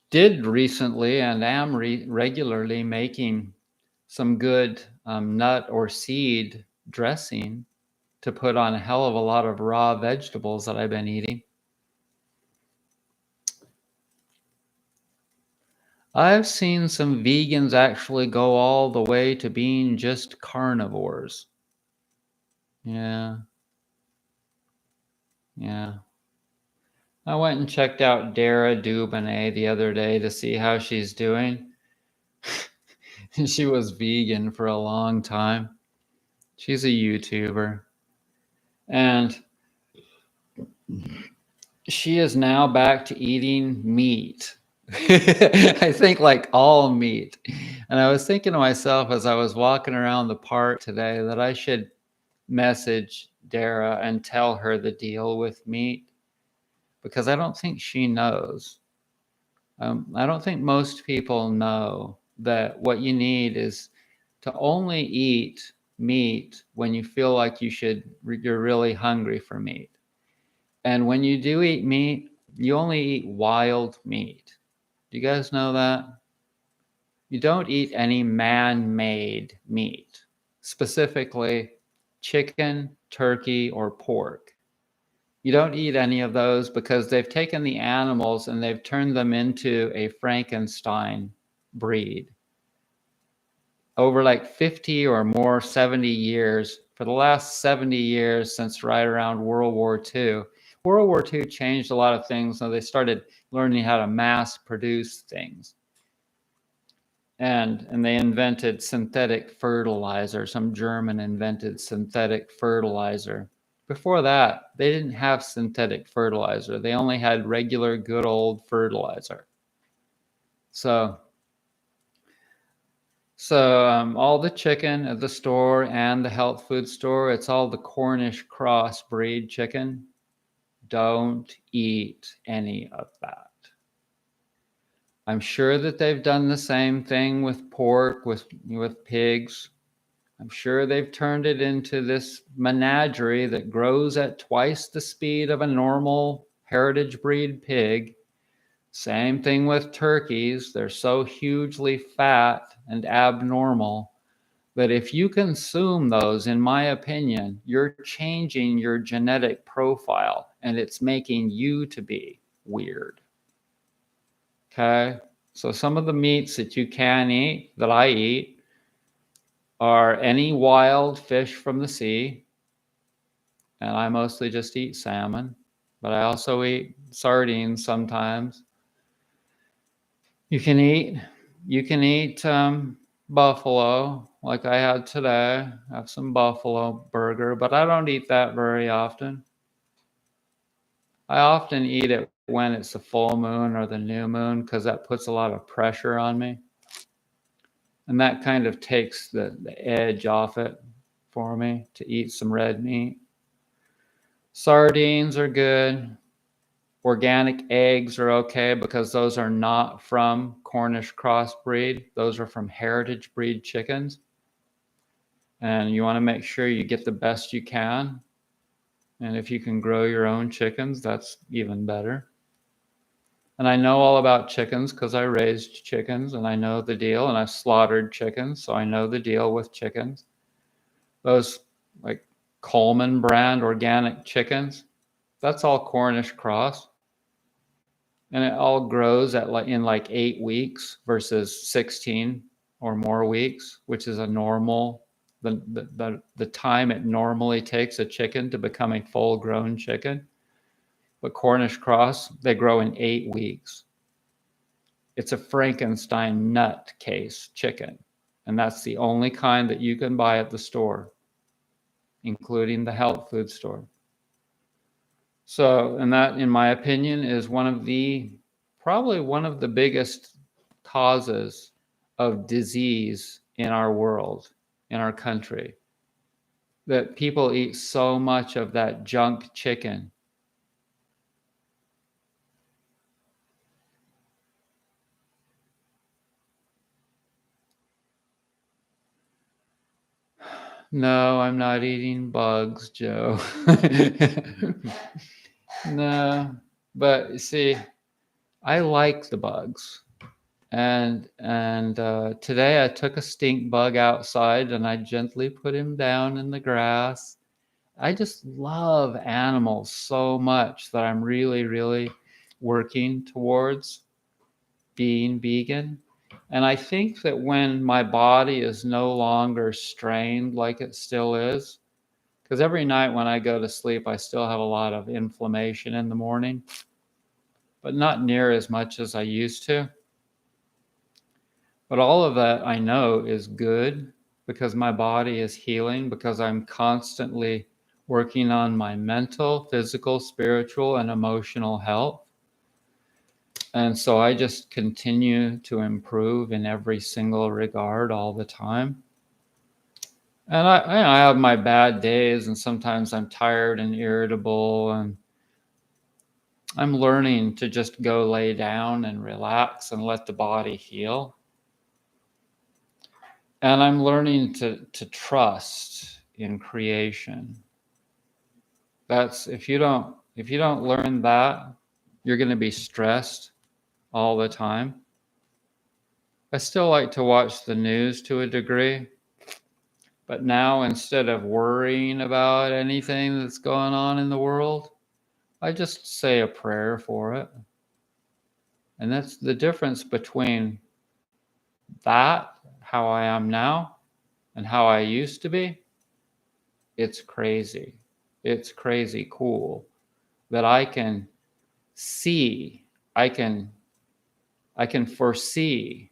did recently and am regularly making some good nut or seed dressing to put on a hell of a lot of raw vegetables that I've been eating. I've seen some vegans actually go all the way to being just carnivores. Yeah. Yeah. I went and checked out Dara Dubonnet the other day to see how she's doing. She was vegan for a long time. She's a YouTuber. And she is now back to eating meat. I think like all meat. And I was thinking to myself as I was walking around the park today that I should message Dara and tell her the deal with meat, because I don't think she knows. I don't think most people know that what you need is to only eat meat when you feel like you're really hungry for meat. And when you do eat meat, you only eat wild meat. Do you guys know that? You don't eat any man-made meat, specifically chicken, turkey, or pork. You don't eat any of those because they've taken the animals and they've turned them into a Frankenstein breed. Over like 50 or more, 70 years, for the last 70 years since right around World War II. World War II changed a lot of things, so they started learning how to mass produce things. And they invented synthetic fertilizer. Some German invented synthetic fertilizer. Before that, they didn't have synthetic fertilizer. They only had regular good old fertilizer. So all the chicken at the store and the health food store, it's all the Cornish cross breed chicken. Don't eat any of that. I'm sure that they've done the same thing with pork, with pigs. I'm sure they've turned it into this menagerie that grows at twice the speed of a normal heritage breed pig. Same thing with turkeys. They're so hugely fat and abnormal that if you consume those, in my opinion, you're changing your genetic profile and it's making you to be weird. Okay? So some of the meats that you can eat, that I eat, are any wild fish from the sea. And I mostly just eat salmon, but I also eat sardines sometimes. You can eat buffalo, like I had today. I have some buffalo burger, but I don't eat that very often. I often eat it when it's the full moon or the new moon because that puts a lot of pressure on me. And that kind of takes the edge off it for me to eat some red meat. Sardines are good. Organic eggs are okay because those are not from Cornish crossbreed. Those are from heritage breed chickens. And you want to make sure you get the best you can. And if you can grow your own chickens, that's even better. And I know all about chickens because I raised chickens and I know the deal, and I've slaughtered chickens, so I know the deal with chickens. Those like Coleman brand organic chickens, that's all Cornish cross. And it all grows in like 8 weeks versus 16 or more weeks, which is a normal, the time it normally takes a chicken to become a full grown chicken. But Cornish cross, they grow in 8 weeks. It's a Frankenstein nut case chicken. And that's the only kind that you can buy at the store, including the health food store. So, and that, in my opinion, is probably one of the biggest causes of disease in our world, in our country, that people eat so much of that junk chicken. No, I'm not eating bugs, Joe. No, but see, I like the bugs. And today I took a stink bug outside and I gently put him down in the grass. I just love animals so much that I'm really, really working towards being vegan. And I think that when my body is no longer strained like it still is, because every night when I go to sleep, I still have a lot of inflammation in the morning, but not near as much as I used to. But all of that I know is good because my body is healing, because I'm constantly working on my mental, physical, spiritual, and emotional health. And so I just continue to improve in every single regard all the time. And I have my bad days, and sometimes I'm tired and irritable, and I'm learning to just go lay down and relax and let the body heal. And I'm learning to trust in creation. That's if you don't learn that, you're going to be stressed all the time. I still like to watch the news to a degree, but now instead of worrying about anything that's going on in the world, I just say a prayer for it. And that's the difference between that, how I am now, and how I used to be. It's crazy. It's crazy cool that I can see, I can foresee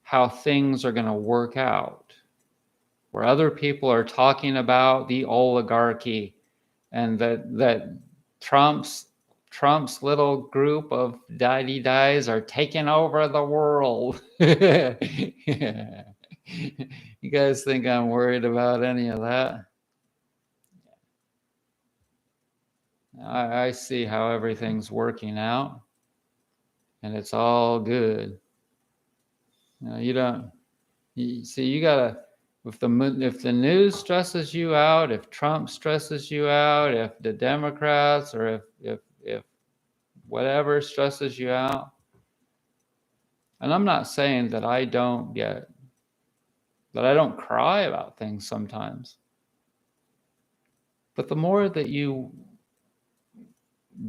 how things are going to work out. Where other people are talking about the oligarchy and that Trump's little group of daddy-dies are taking over the world. Yeah. You guys think I'm worried about any of that? I see how everything's working out, and it's all good. You don't. You gotta. If the news stresses you out, if Trump stresses you out, if the Democrats or if whatever stresses you out, and I'm not saying that I don't cry about things sometimes, but the more that you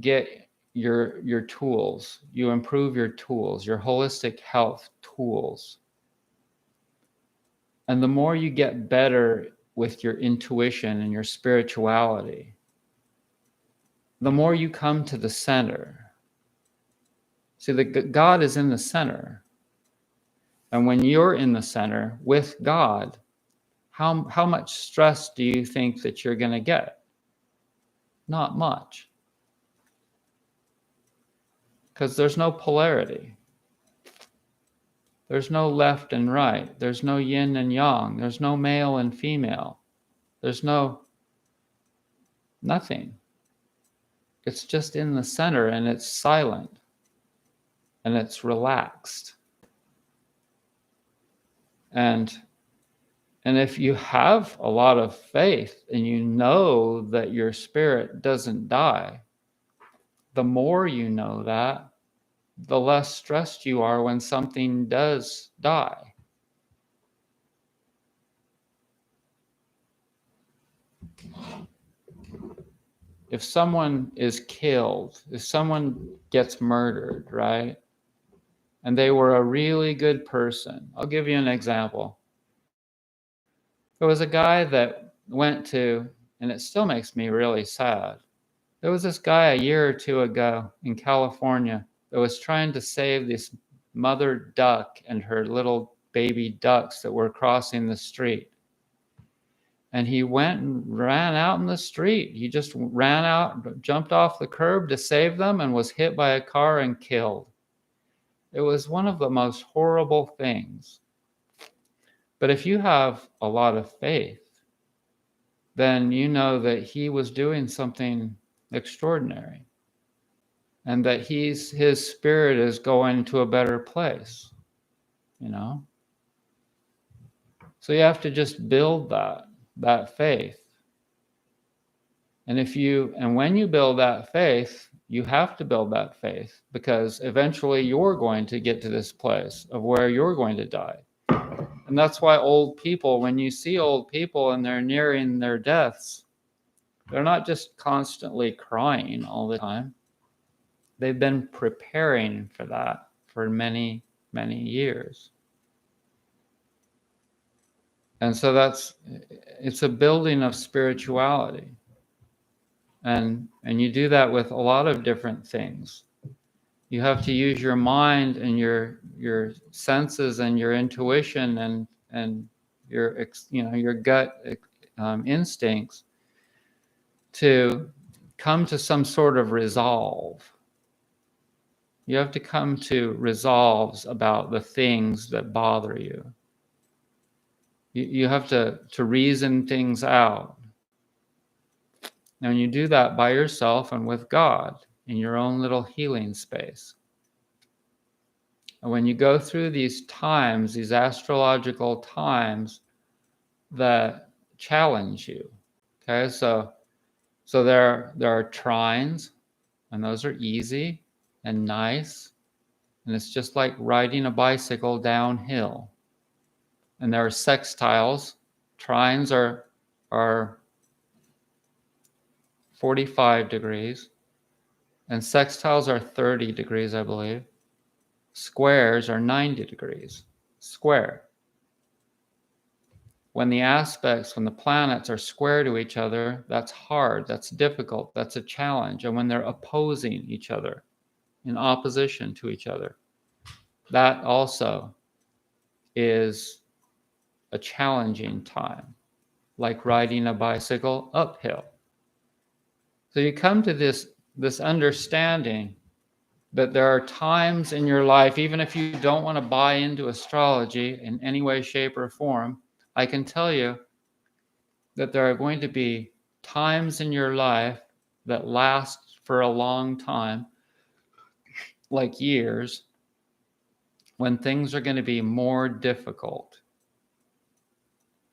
get your tools, you improve your tools, your holistic health tools, and the more you get better with your intuition and your spirituality, the more you come to the center. See, God is in the center. And when you're in the center with God, how much stress do you think that you're going to get? Not much. Because there's no polarity. There's no left and right. There's no yin and yang. There's no male and female. There's nothing. It's just in the center, and it's silent, and it's relaxed. And if you have a lot of faith and you know that your spirit doesn't die, the more you know that, the less stressed you are when something does die. If someone is killed, if someone gets murdered, right? And they were a really good person. I'll give you an example. There was a guy that went to, and it still makes me really sad. There was this guy a year or two ago in California that was trying to save this mother duck and her little baby ducks that were crossing the street. And he went and ran out in the street. He just ran out, jumped off the curb to save them, and was hit by a car and killed. It was one of the most horrible things. But if you have a lot of faith, then you know that he was doing something extraordinary, and that his spirit is going to a better place, So you have to just build that faith. And when you build that faith, you have to build that faith, because eventually you're going to get to this place of where you're going to die. And that's why old people, when you see old people and they're nearing their deaths, they're not just constantly crying all the time. They've been preparing for that for many, many years. And so it's a building of spirituality. And you do that with a lot of different things. You have to use your mind and your senses and your intuition and your gut instincts to come to some sort of resolve. You have to come to resolves about the things that bother you. You have to reason things out. And you do that by yourself and with God, in your own little healing space. And when you go through these times, these astrological times that challenge you, okay, so there are trines, and those are easy and nice, and it's just like riding a bicycle downhill. And there are sextiles. Trines are 45 degrees, and sextiles are 30 degrees, I believe. Squares are 90 degrees. Square. When the planets are square to each other, that's hard, that's difficult, that's a challenge. And when they're opposing each other, in opposition to each other, that also is a challenging time, like riding a bicycle uphill. So you come to this understanding that there are times in your life, even if you don't want to buy into astrology in any way, shape, or form, I can tell you that there are going to be times in your life that last for a long time, like years, when things are going to be more difficult.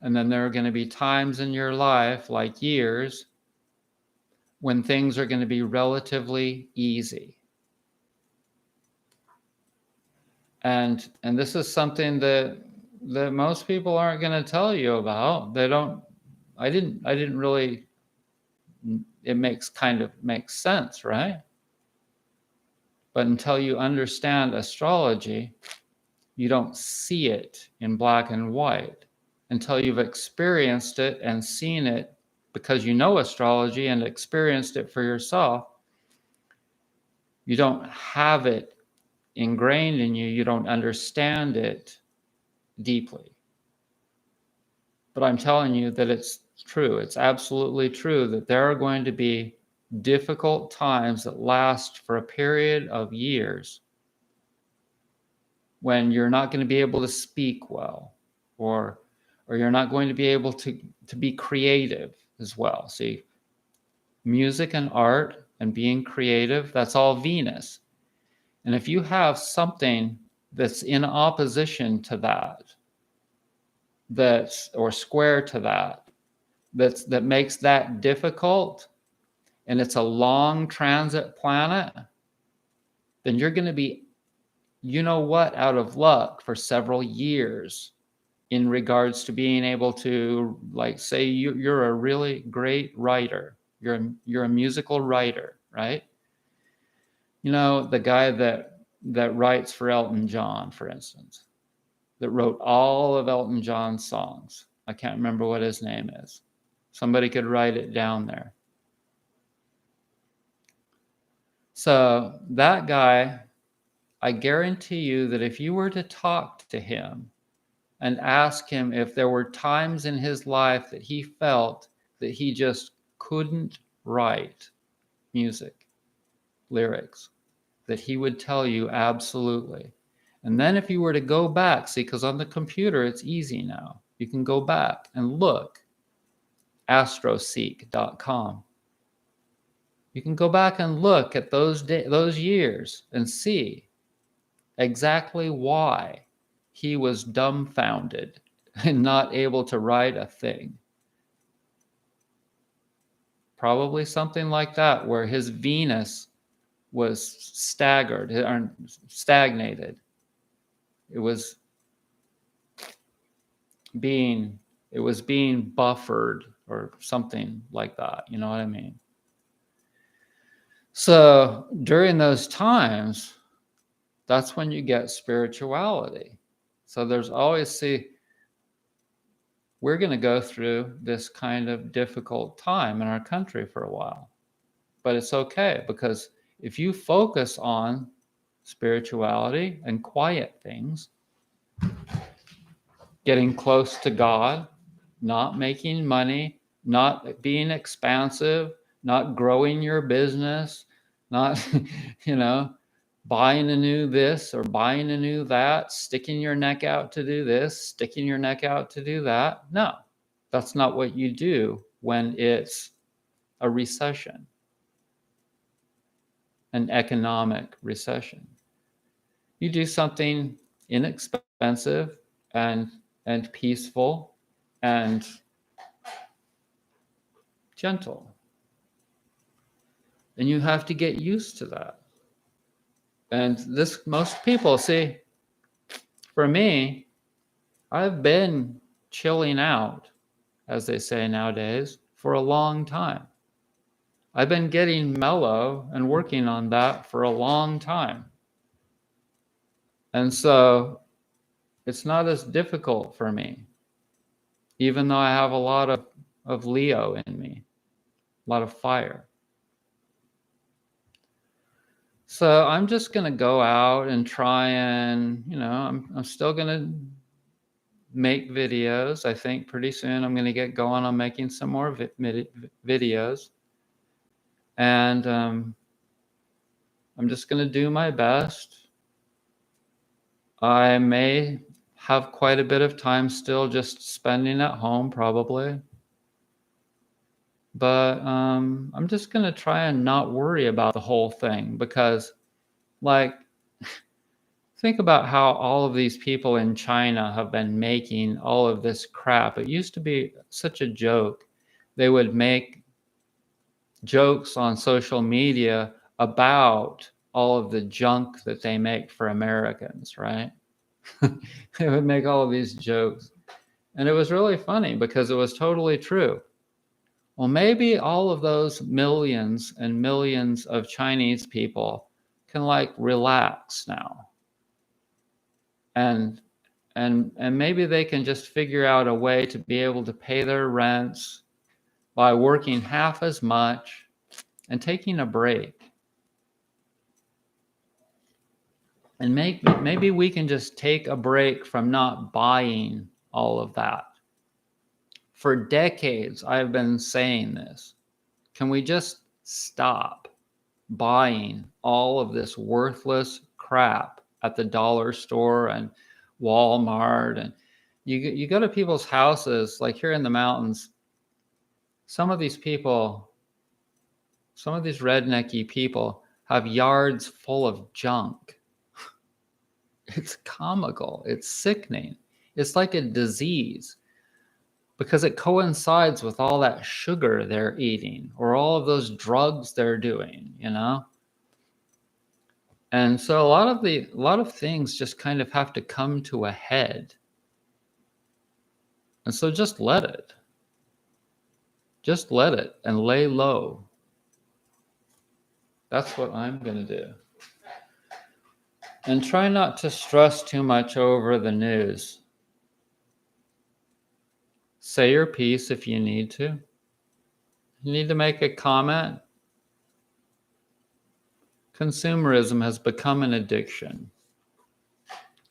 And then there are going to be times in your life, like years, when things are going to be relatively easy. And this is something that most people aren't going to tell you about. I didn't really, it makes sense, right? But until you understand astrology, you don't see it in black and white. Until you've experienced it and seen it because you know astrology and experienced it for yourself, you don't have it ingrained in you, you don't understand it deeply. But I'm telling you that it's true. It's absolutely true that there are going to be difficult times that last for a period of years when you're not going to be able to speak well, or you're not going to be able to be creative as well. See, music and art and being creative, that's all Venus. And if you have something that's in opposition to that, or square to that makes that difficult, and it's a long transit planet, then you're going to be, out of luck for several years in regards to being able to, like, say you're a really great writer. You're a musical writer, right? The guy that writes for Elton John, for instance, that wrote all of Elton John's songs. I can't remember what his name is. Somebody could write it down there. So that guy, I guarantee you that if you were to talk to him and ask him if there were times in his life that he felt that he just couldn't write music, lyrics, that he would tell you absolutely. And then if you were to go back, see, because on the computer it's easy now. You can go back and look, astroseek.com. You can go back and look at those years and see exactly why he was dumbfounded and not able to write a thing. Probably something like that, where his Venus was stagnated. It was being buffered or something like that. You know what I mean? So during those times, that's when you get spirituality. So there's always, we're going to go through this kind of difficult time in our country for a while. But it's okay, because if you focus on spirituality and quiet things, getting close to God, not making money, not being expansive, not growing your business, not, buying a new this or buying a new that, sticking your neck out to do this, sticking your neck out to do that. No, that's not what you do when it's a recession. an economic recession. You do something inexpensive and peaceful and gentle. And you have to get used to that. And this, most people see, for me, I've been chilling out, as they say nowadays, for a long time. I've been getting mellow and working on that for a long time. And so it's not as difficult for me, even though I have a lot of Leo in me, a lot of fire. So I'm just going to go out and try and, I'm still going to make videos. I think pretty soon I'm going to get going on making some more videos. And I'm just going to do my best. I may have quite a bit of time still just spending at home, probably. But I'm just going to try and not worry about the whole thing because, like, think about how all of these people in China have been making all of this crap. It used to be such a joke. They would make jokes on social media about all of the junk that they make for Americans, right? They would make all of these jokes. And it was really funny because it was totally true. Well, maybe all of those millions and millions of Chinese people can like relax now. And maybe they can just figure out a way to be able to pay their rents by working half as much and taking a break. And maybe we can just take a break from not buying all of that. For decades, I've been saying this. Can we just stop buying all of this worthless crap at the dollar store and Walmart? And you go to people's houses, like here in the mountains, some of these rednecky people have yards full of junk. It's comical. It's sickening. It's like a disease because it coincides with all that sugar they're eating or all of those drugs they're doing, And so a lot of things just kind of have to come to a head. And so just let it. Just let it and lay low. That's what I'm going to do. And try not to stress too much over the news. Say your piece if you need to. You need to make a comment. Consumerism has become an addiction.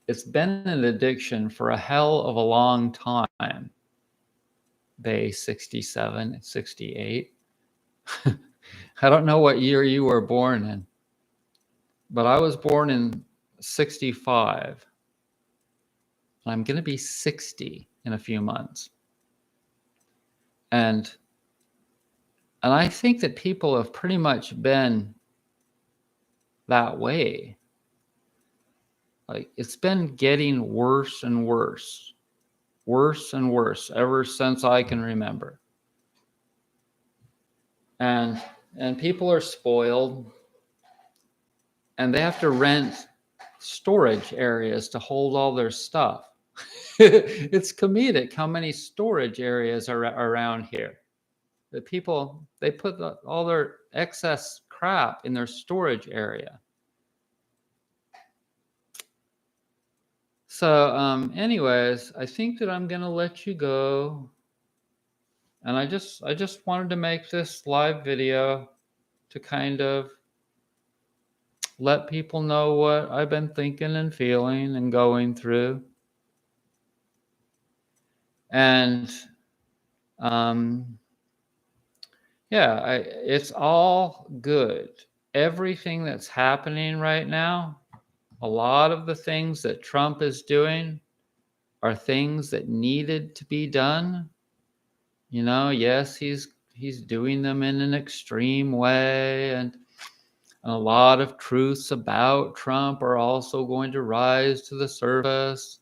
It's been an addiction for a hell of a long time. Bay 67, 68. I don't know what year you were born in, but I was born in 65. And I'm going to be 60 in a few months. And I think that people have pretty much been that way. Like, it's been getting worse and worse ever since I can remember. And people are spoiled, and they have to rent storage areas to hold all their stuff. It's comedic how many storage areas are around here. The people, they put all their excess crap in their storage area. So anyways, I think that I'm going to let you go. And I just wanted to make this live video to kind of let people know what I've been thinking and feeling and going through. And yeah, it's all good. Everything that's happening right now, a lot of the things that Trump is doing are things that needed to be done. Yes, he's doing them in an extreme way, and And a lot of truths about Trump are also going to rise to the surface.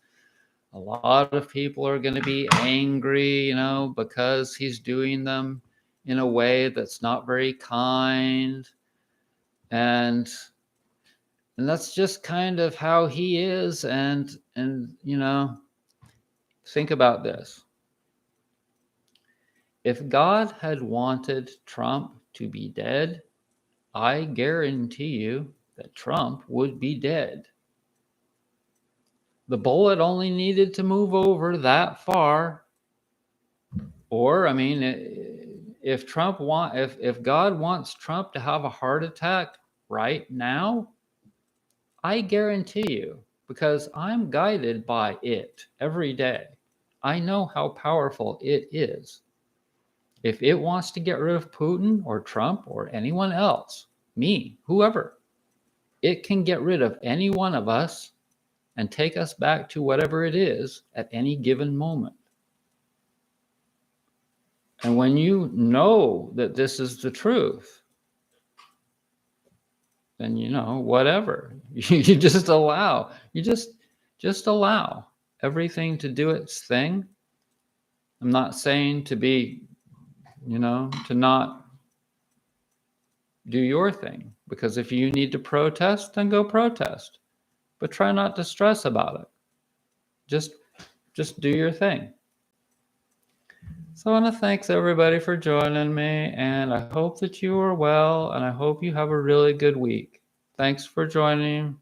A lot of people are going to be angry, because he's doing them in a way that's not very kind. And that's just kind of how he is. And think about this. If God had wanted Trump to be dead, I guarantee you that Trump would be dead. The bullet only needed to move over that far. Or, if God wants Trump to have a heart attack right now, I guarantee you, because I'm guided by it every day, I know how powerful it is. If it wants to get rid of Putin or Trump or anyone else, me, whoever, it can get rid of any one of us and take us back to whatever it is at any given moment. And when you know that this is the truth, then whatever. You just allow. You just allow everything to do its thing. I'm not saying to be, to not do your thing, because if you need to protest, then go protest. But try not to stress about it. Just do your thing. So I want to thank everybody for joining me, and I hope that you are well, and I hope you have a really good week. Thanks for joining.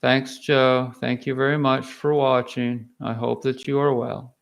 Thanks, Joe. Thank you very much for watching. I hope that you are well.